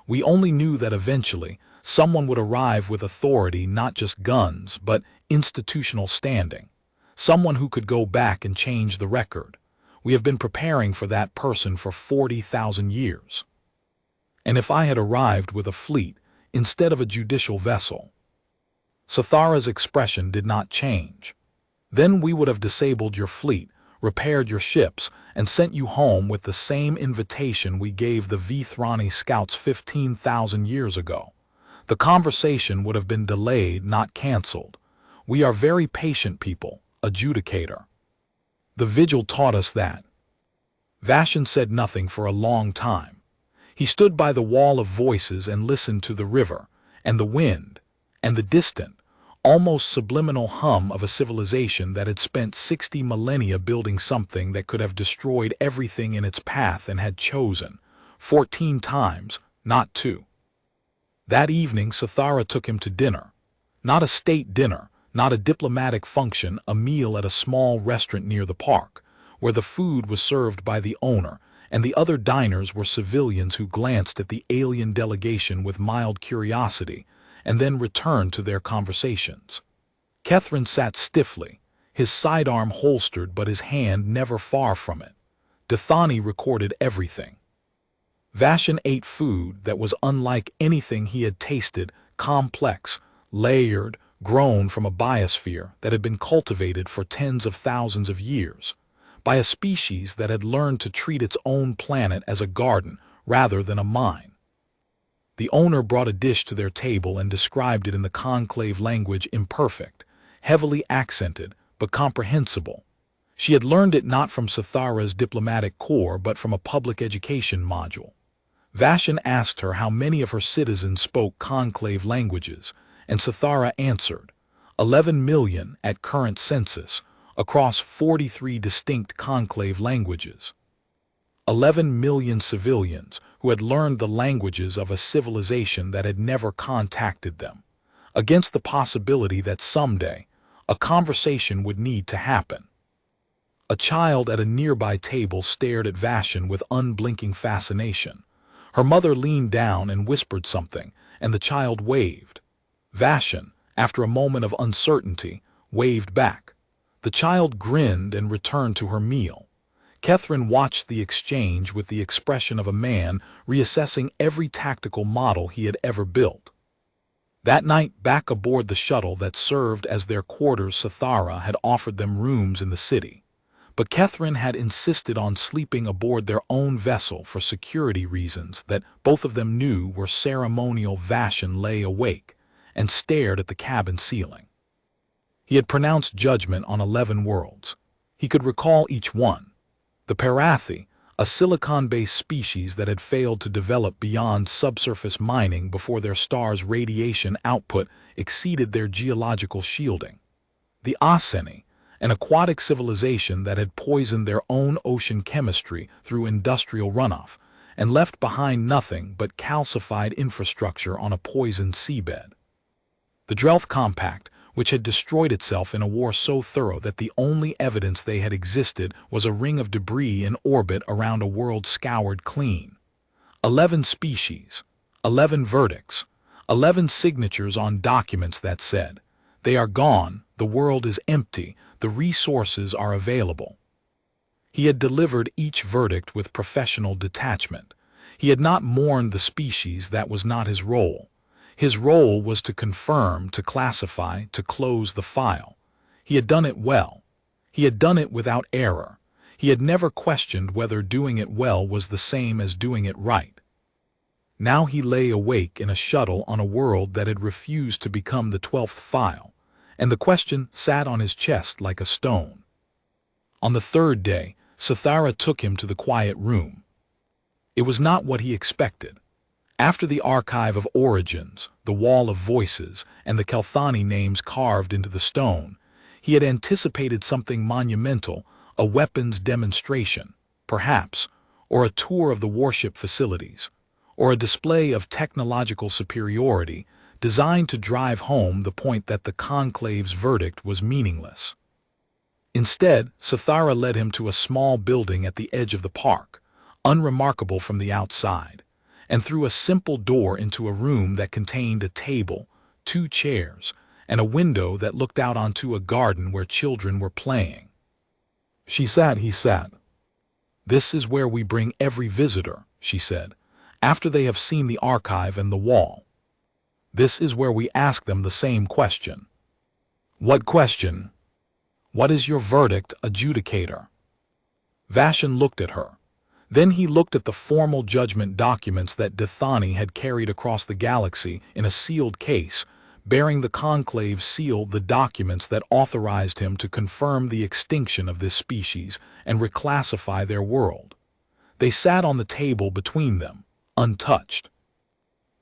We only knew that eventually someone would arrive with authority, not just guns, but institutional standing. Someone who could go back and change the record. We have been preparing for that person for 40,000 years. And if I had arrived with a fleet instead of a judicial vessel?" Sathara's expression did not change. "Then we would have disabled your fleet, repaired your ships, and sent you home with the same invitation we gave the Vithrani scouts 15,000 years ago. The conversation would have been delayed, not canceled. We are very patient people, adjudicator. The vigil taught us that." Vashon said nothing for a long time. He stood by the wall of voices and listened to the river, and the wind, and the distant, almost subliminal hum of a civilization that had spent 60 millennia building something that could have destroyed everything in its path and had chosen 14 times not to. That evening Sathara took him to dinner. Not a state dinner, not a diplomatic function, a meal at a small restaurant near the park, where the food was served by the owner, and the other diners were civilians who glanced at the alien delegation with mild curiosity, and then returned to their conversations. Kethrin sat stiffly, his sidearm holstered but his hand never far from it. Dithani recorded everything. Vashon ate food that was unlike anything he had tasted, complex, layered, grown from a biosphere that had been cultivated for tens of thousands of years, by a species that had learned to treat its own planet as a garden rather than a mine. The owner brought a dish to their table and described it in the conclave language, imperfect, heavily accented, but comprehensible. She had learned it not from Sathara's diplomatic corps but from a public education module. Vashon asked her how many of her citizens spoke conclave languages, and Sathara answered, 11 million at current census, across 43 distinct conclave languages. 11 million civilians who had learned the languages of a civilization that had never contacted them, against the possibility that someday a conversation would need to happen. A child at a nearby table stared at Vashon with unblinking fascination. Her mother leaned down and whispered something, and the child waved. Vashon, after a moment of uncertainty, waved back. The child grinned and returned to her meal. Kethrin watched the exchange with the expression of a man reassessing every tactical model he had ever built. That night, back aboard the shuttle that served as their quarters, Sathara had offered them rooms in the city. But Kethrin had insisted on sleeping aboard their own vessel for security reasons that both of them knew were ceremonial. Vashon lay awake and stared at the cabin ceiling. He had pronounced judgment on 11 worlds. He could recall each one. The Parathi, a silicon-based species that had failed to develop beyond subsurface mining before their star's radiation output exceeded their geological shielding. The Aseni, an aquatic civilization that had poisoned their own ocean chemistry through industrial runoff and left behind nothing but calcified infrastructure on a poisoned seabed. The Drelth Compact, which had destroyed itself in a war so thorough that the only evidence they had existed was a ring of debris in orbit around a world scoured clean. 11 species, 11 verdicts, 11 signatures on documents that said, "They are gone, the world is empty, the resources are available." He had delivered each verdict with professional detachment. He had not mourned the species, that was not his role. His role was to confirm, to classify, to close the file. He had done it well. He had done it without error. He had never questioned whether doing it well was the same as doing it right. Now he lay awake in a shuttle on a world that had refused to become the 12th file, and the question sat on his chest like a stone. On the third day, Sithara took him to the quiet room. It was not what he expected. After the archive of origins, the wall of voices, and the Kelthani names carved into the stone, he had anticipated something monumental, a weapons demonstration, perhaps, or a tour of the warship facilities, or a display of technological superiority designed to drive home the point that the Conclave's verdict was meaningless. Instead, Sithara led him to a small building at the edge of the park, unremarkable from the outside, and through a simple door into a room that contained a table, 2 chairs, and a window that looked out onto a garden where children were playing. He sat. "This is where we bring every visitor," she said, "after they have seen the archive and the wall. This is where we ask them the same question." "What question?" "What is your verdict, adjudicator?" Vashan looked at her. Then he looked at the formal judgment documents that Dithani had carried across the galaxy in a sealed case, bearing the Conclave's seal, the documents that authorized him to confirm the extinction of this species and reclassify their world. They sat on the table between them, untouched.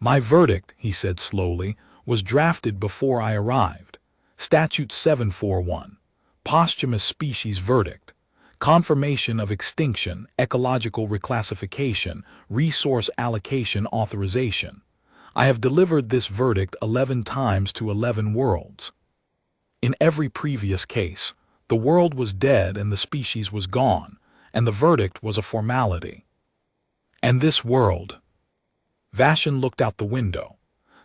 "My verdict," he said slowly, "was drafted before I arrived. Statute 741. Posthumous species verdict. Confirmation of extinction, ecological reclassification, resource allocation authorization. I have delivered this verdict 11 times to 11 worlds. In every previous case, the world was dead and the species was gone, and the verdict was a formality. And this world..." Vashan looked out the window.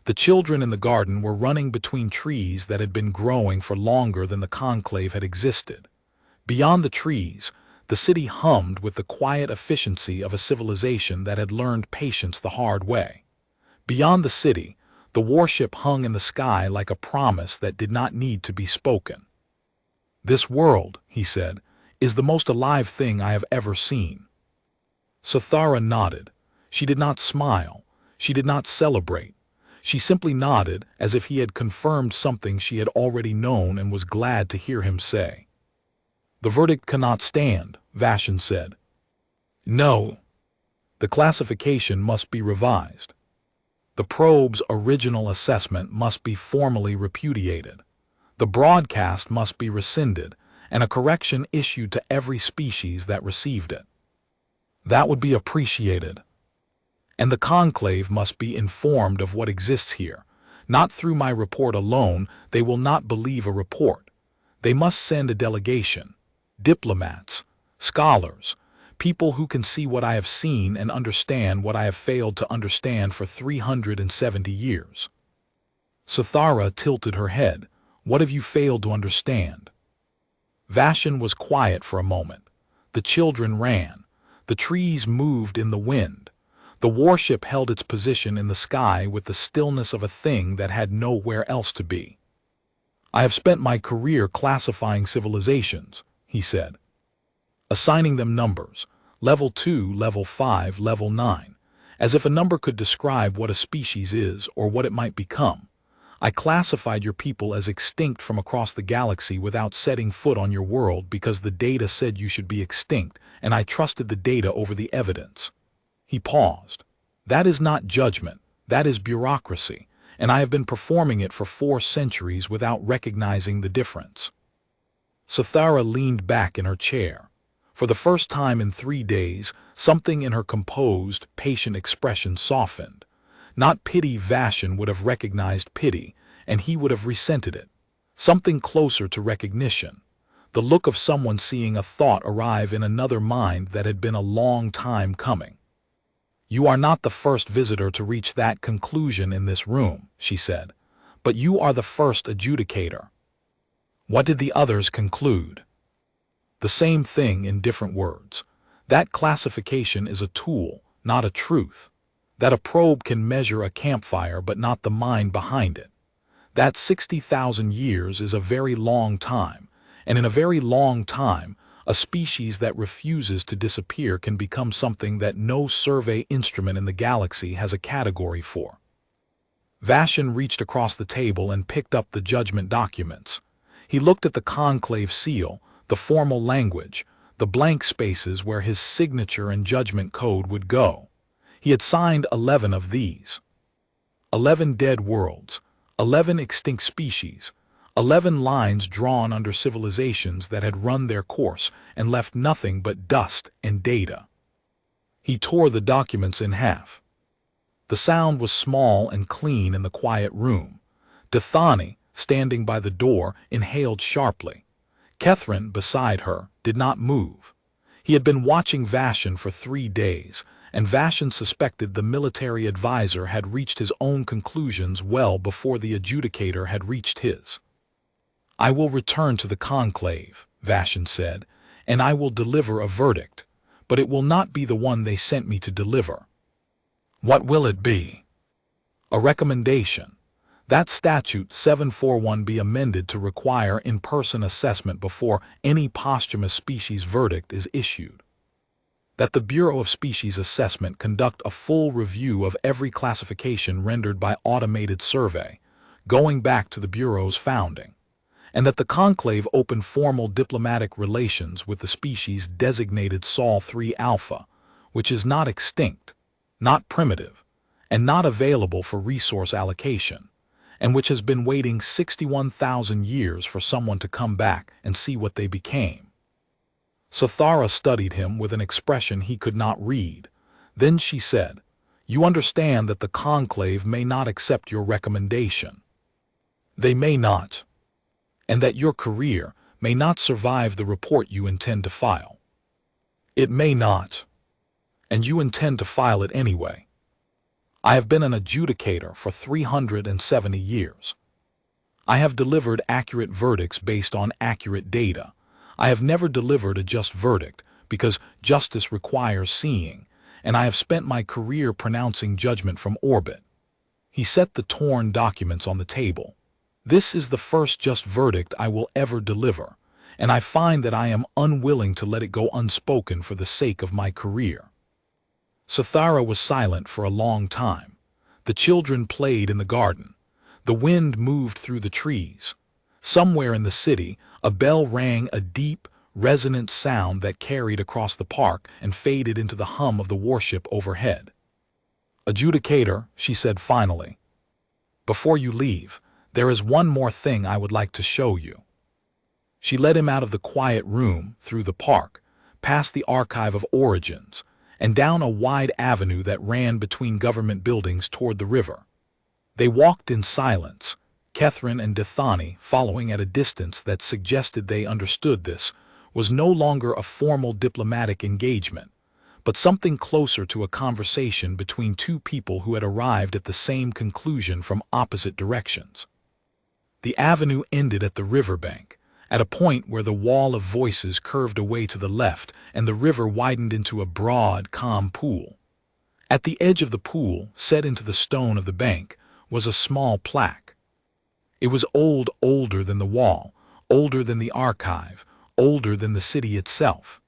The children in the garden were running between trees that had been growing for longer than the Conclave had existed. Beyond the trees, the city hummed with the quiet efficiency of a civilization that had learned patience the hard way. Beyond the city, the warship hung in the sky like a promise that did not need to be spoken. "This world," he said, "is the most alive thing I have ever seen." Sithara nodded. She did not smile. She did not celebrate. She simply nodded as if he had confirmed something she had already known and was glad to hear him say. "The verdict cannot stand," Vashan said. "No. The classification must be revised. The probe's original assessment must be formally repudiated. The broadcast must be rescinded, and a correction issued to every species that received it. That would be appreciated. And the Conclave must be informed of what exists here. Not through my report alone, they will not believe a report. They must send a delegation, diplomats, scholars, people who can see what I have seen and understand what I have failed to understand for 370 years. Sithara tilted her head. "What have you failed to understand?" Vashan was quiet for a moment. The children ran. The trees moved in the wind. The warship held its position in the sky with the stillness of a thing that had nowhere else to be. "I have spent my career classifying civilizations," he said, "assigning them numbers, level 2, level 5, level 9, as if a number could describe what a species is or what it might become. I classified your people as extinct from across the galaxy without setting foot on your world because the data said you should be extinct, and I trusted the data over the evidence." He paused. "That is not judgment, that is bureaucracy, and I have been performing it for 4 centuries without recognizing the difference." Sithara leaned back in her chair. For the first time in 3 days, something in her composed, patient expression softened. Not pity. Vashan would have recognized pity, and he would have resented it. Something closer to recognition. The look of someone seeing a thought arrive in another mind that had been a long time coming. "You are not the first visitor to reach that conclusion in this room," she said, "but you are the first adjudicator." What did the others conclude? The same thing in different words. That classification is a tool, not a truth. That a probe can measure a campfire but not the mind behind it. That 60,000 years is a very long time, and in a very long time, a species that refuses to disappear can become something that no survey instrument in the galaxy has a category for. Vashon reached across the table and picked up the judgment documents. He looked at the conclave seal, the formal language, the blank spaces where his signature and judgment code would go. He had signed 11 of these. 11 dead worlds, 11 extinct species, 11 lines drawn under civilizations that had run their course and left nothing but dust and data. He tore the documents in half. The sound was small and clean in the quiet room. Dethani, standing by the door, inhaled sharply. Catherine, beside her, did not move. He had been watching Vashon for 3 days, and Vashon suspected the military advisor had reached his own conclusions well before the adjudicator had reached his. "I will return to the conclave," Vashon said, "and I will deliver a verdict, but it will not be the one they sent me to deliver." "What will it be?" "A recommendation. That statute 741 be amended to require in-person assessment before any posthumous species verdict is issued. That the Bureau of Species Assessment conduct a full review of every classification rendered by automated survey, going back to the Bureau's founding, and that the conclave open formal diplomatic relations with the species designated Sol 3 Alpha, which is not extinct, not primitive, and not available for resource allocation, and which has been waiting 61,000 years for someone to come back and see what they became. Sathara studied him with an expression he could not read. Then she said, "You understand that the conclave may not accept your recommendation. They may not. And that your career may not survive the report you intend to file. It may not. And you intend to file it anyway. I have been an adjudicator for 370 years. I have delivered accurate verdicts based on accurate data. I have never delivered a just verdict because justice requires seeing, and I have spent my career pronouncing judgment from orbit." He set the torn documents on the table. "This is the first just verdict I will ever deliver, and I find that I am unwilling to let it go unspoken for the sake of my career." Sathara was silent for a long time. The children played in the garden. The wind moved through the trees. Somewhere in the city, a bell rang a deep, resonant sound that carried across the park and faded into the hum of the warship overhead. "Adjudicator," she said finally, "before you leave, there is one more thing I would like to show you." She led him out of the quiet room, through the park, past the Archive of Origins, and down a wide avenue that ran between government buildings toward the river. They walked in silence, Catherine and Dethani following at a distance that suggested they understood this was no longer a formal diplomatic engagement, but something closer to a conversation between two people who had arrived at the same conclusion from opposite directions. The avenue ended at the riverbank, at a point where the wall of voices curved away to the left and the river widened into a broad, calm pool. At the edge of the pool, set into the stone of the bank, was a small plaque. It was older than the wall, older than the archive, older than the city itself.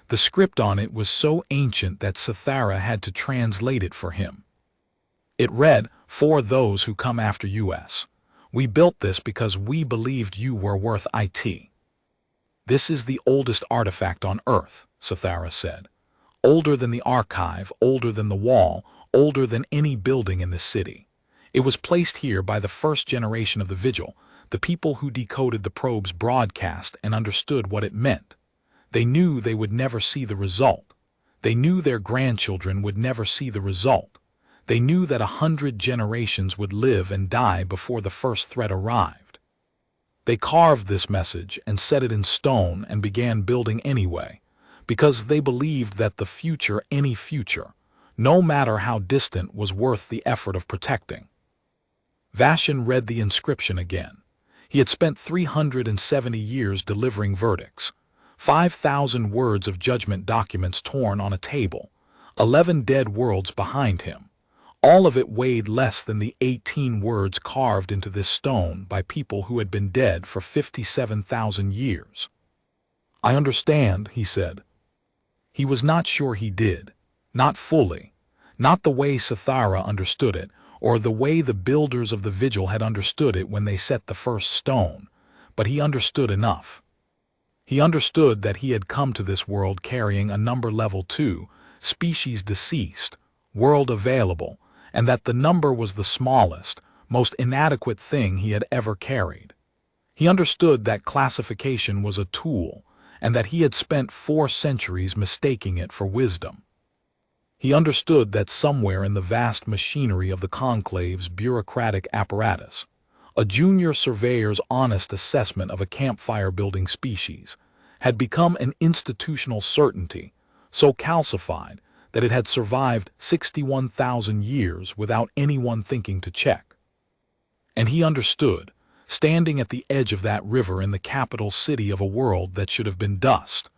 The script on it was so ancient that Sathara had to translate it for him. It read, "For those who come after us. We built this because we believed you were worth it." "This is the oldest artifact on Earth," Sathara said. "Older than the archive, older than the wall, older than any building in the city. It was placed here by the first generation of the Vigil, the people who decoded the probe's broadcast and understood what it meant. They knew they would never see the result. They knew their grandchildren would never see the result. They knew that 100 generations would live and die before the first threat arrived." They carved this message and set it in stone and began building anyway, because they believed that the future, any future, no matter how distant, was worth the effort of protecting. Vashin read the inscription again. He had spent 370 years delivering verdicts, 5,000 words of judgment documents torn on a table, 11 dead worlds behind him. All of it weighed less than the 18 words carved into this stone by people who had been dead for 57,000 years. "I understand," he said. He was not sure he did, not fully, not the way Sithara understood it, or the way the builders of the vigil had understood it when they set the first stone, but he understood enough. He understood that he had come to this world carrying a number level 2, species deceased, world available, and that the number was the smallest, most inadequate thing he had ever carried. He understood that classification was a tool, and that he had spent 4 centuries mistaking it for wisdom. He understood that somewhere in the vast machinery of the Conclave's bureaucratic apparatus, a junior surveyor's honest assessment of a campfire-building species had become an institutional certainty, so calcified that it had survived 61,000 years without anyone thinking to check. And he understood, standing at the edge of that river in the capital city of a world that should have been dust,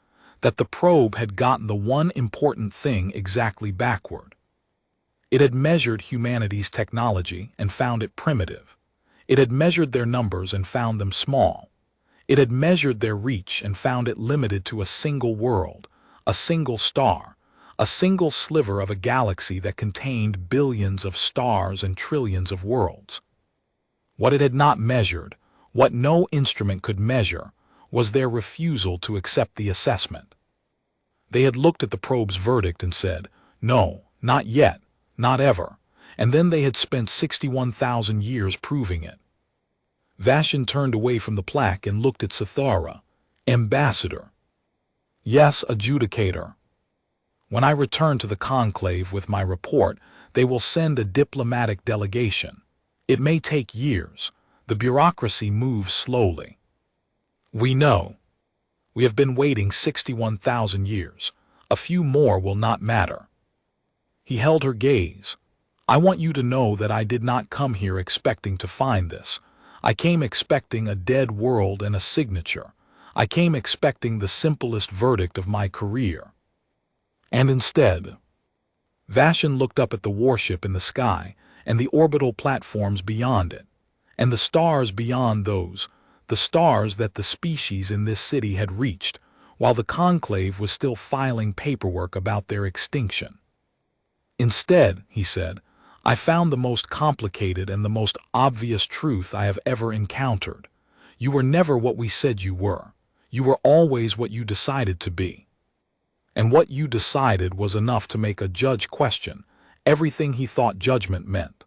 that the probe had gotten the one important thing exactly backward. It had measured humanity's technology and found it primitive. It had measured their numbers and found them small. It had measured their reach and found it limited to a single world, a single star, a single sliver of a galaxy that contained billions of stars and trillions of worlds. What it had not measured, what no instrument could measure, was their refusal to accept the assessment. They had looked at the probe's verdict and said, "No, not yet, not ever," and then they had spent 61,000 years proving it. Vashin turned away from the plaque and looked at Sithara. "Ambassador." "Yes, adjudicator. When I return to the Conclave with my report, they will send a diplomatic delegation. It may take years. The bureaucracy moves slowly." "We know. We have been waiting 61,000 years. A few more will not matter." He held her gaze. "I want you to know that I did not come here expecting to find this. I came expecting a dead world and a signature. I came expecting the simplest verdict of my career. And instead..." Vashin looked up at the warship in the sky and the orbital platforms beyond it, and the stars beyond those, the stars that the species in this city had reached, while the Conclave was still filing paperwork about their extinction. "Instead," he said, "I found the most complicated and the most obvious truth I have ever encountered. You were never what we said you were. You were always what you decided to be. And what you decided was enough to make a judge question everything he thought judgment meant."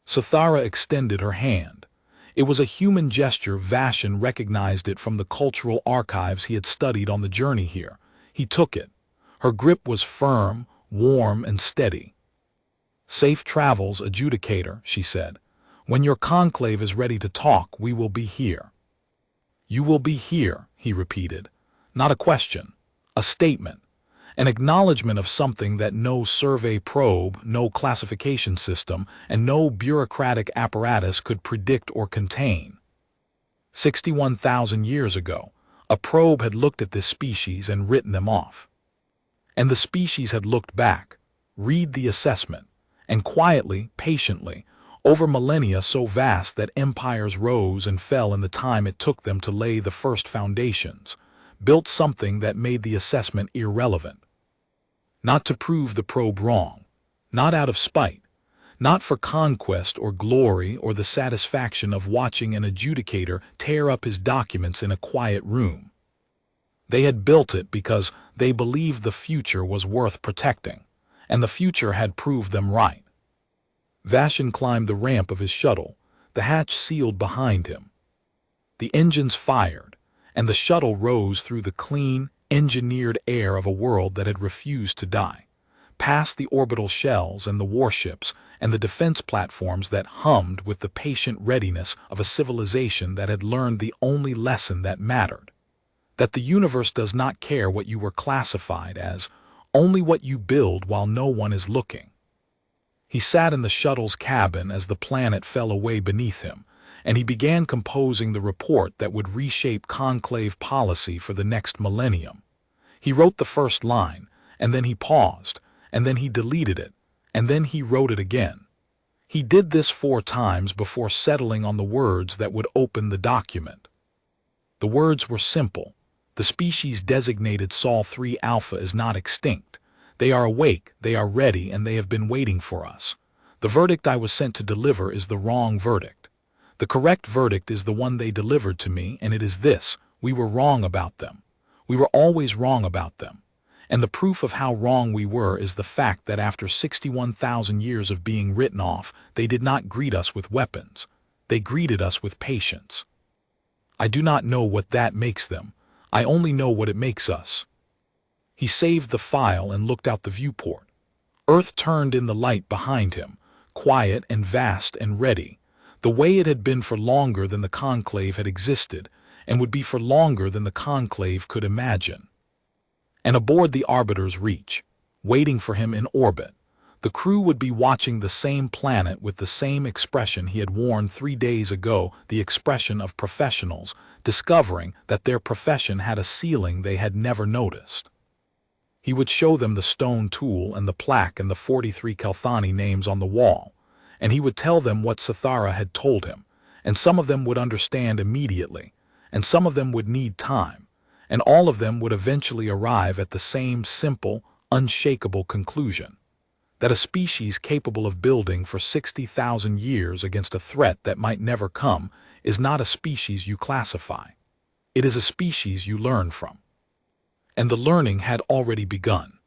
Sithara extended her hand. It was a human gesture. Vashin recognized it from the cultural archives he had studied on the journey here. He took it. Her grip was firm, warm, and steady. "Safe travels, adjudicator," she said. "When your conclave is ready to talk, we will be here." "You will be here," he repeated. Not a question, a statement, an acknowledgement of something that no survey probe, no classification system, and no bureaucratic apparatus could predict or contain. 61,000 years ago, a probe had looked at this species and written them off. And the species had looked back, read the assessment, and quietly, patiently, over millennia so vast that empires rose and fell in the time it took them to lay the first foundations, built something that made the assessment irrelevant. Not to prove the probe wrong, not out of spite, not for conquest or glory or the satisfaction of watching an adjudicator tear up his documents in a quiet room. They had built it because they believed the future was worth protecting, and the future had proved them right. Vashin climbed the ramp of his shuttle, the hatch sealed behind him. The engines fired, and the shuttle rose through the clean, engineered air of a world that had refused to die, past the orbital shells and the warships and the defense platforms that hummed with the patient readiness of a civilization that had learned the only lesson that mattered: that the universe does not care what you were classified as, only what you build while no one is looking. He sat in the shuttle's cabin as the planet fell away beneath him, and he began composing the report that would reshape Conclave policy for the next millennium. He wrote the first line, and then he paused, and then he deleted it, and then he wrote it again. He did this 4 times before settling on the words that would open the document. The words were simple. The species designated Sol 3 Alpha is not extinct. They are awake, they are ready, and they have been waiting for us. The verdict I was sent to deliver is the wrong verdict. The correct verdict is the one they delivered to me, and it is this: we were wrong about them. We were always wrong about them. And the proof of how wrong we were is the fact that after 61,000 years of being written off, they did not greet us with weapons. They greeted us with patience. I do not know what that makes them. I only know what it makes us. He saved the file and looked out the viewport. Earth turned in the light behind him, quiet and vast and ready, the way it had been for longer than the Conclave had existed, and would be for longer than the Conclave could imagine. And aboard the Arbiter's Reach, waiting for him in orbit, the crew would be watching the same planet with the same expression he had worn 3 days ago, the expression of professionals, discovering that their profession had a ceiling they had never noticed. He would show them the stone tool and the plaque and the 43 Kelthani names on the wall, and he would tell them what Sathara had told him, and some of them would understand immediately, and some of them would need time, and all of them would eventually arrive at the same simple, unshakable conclusion: that a species capable of building for 60,000 years against a threat that might never come is not a species you classify. It is a species you learn from. And the learning had already begun.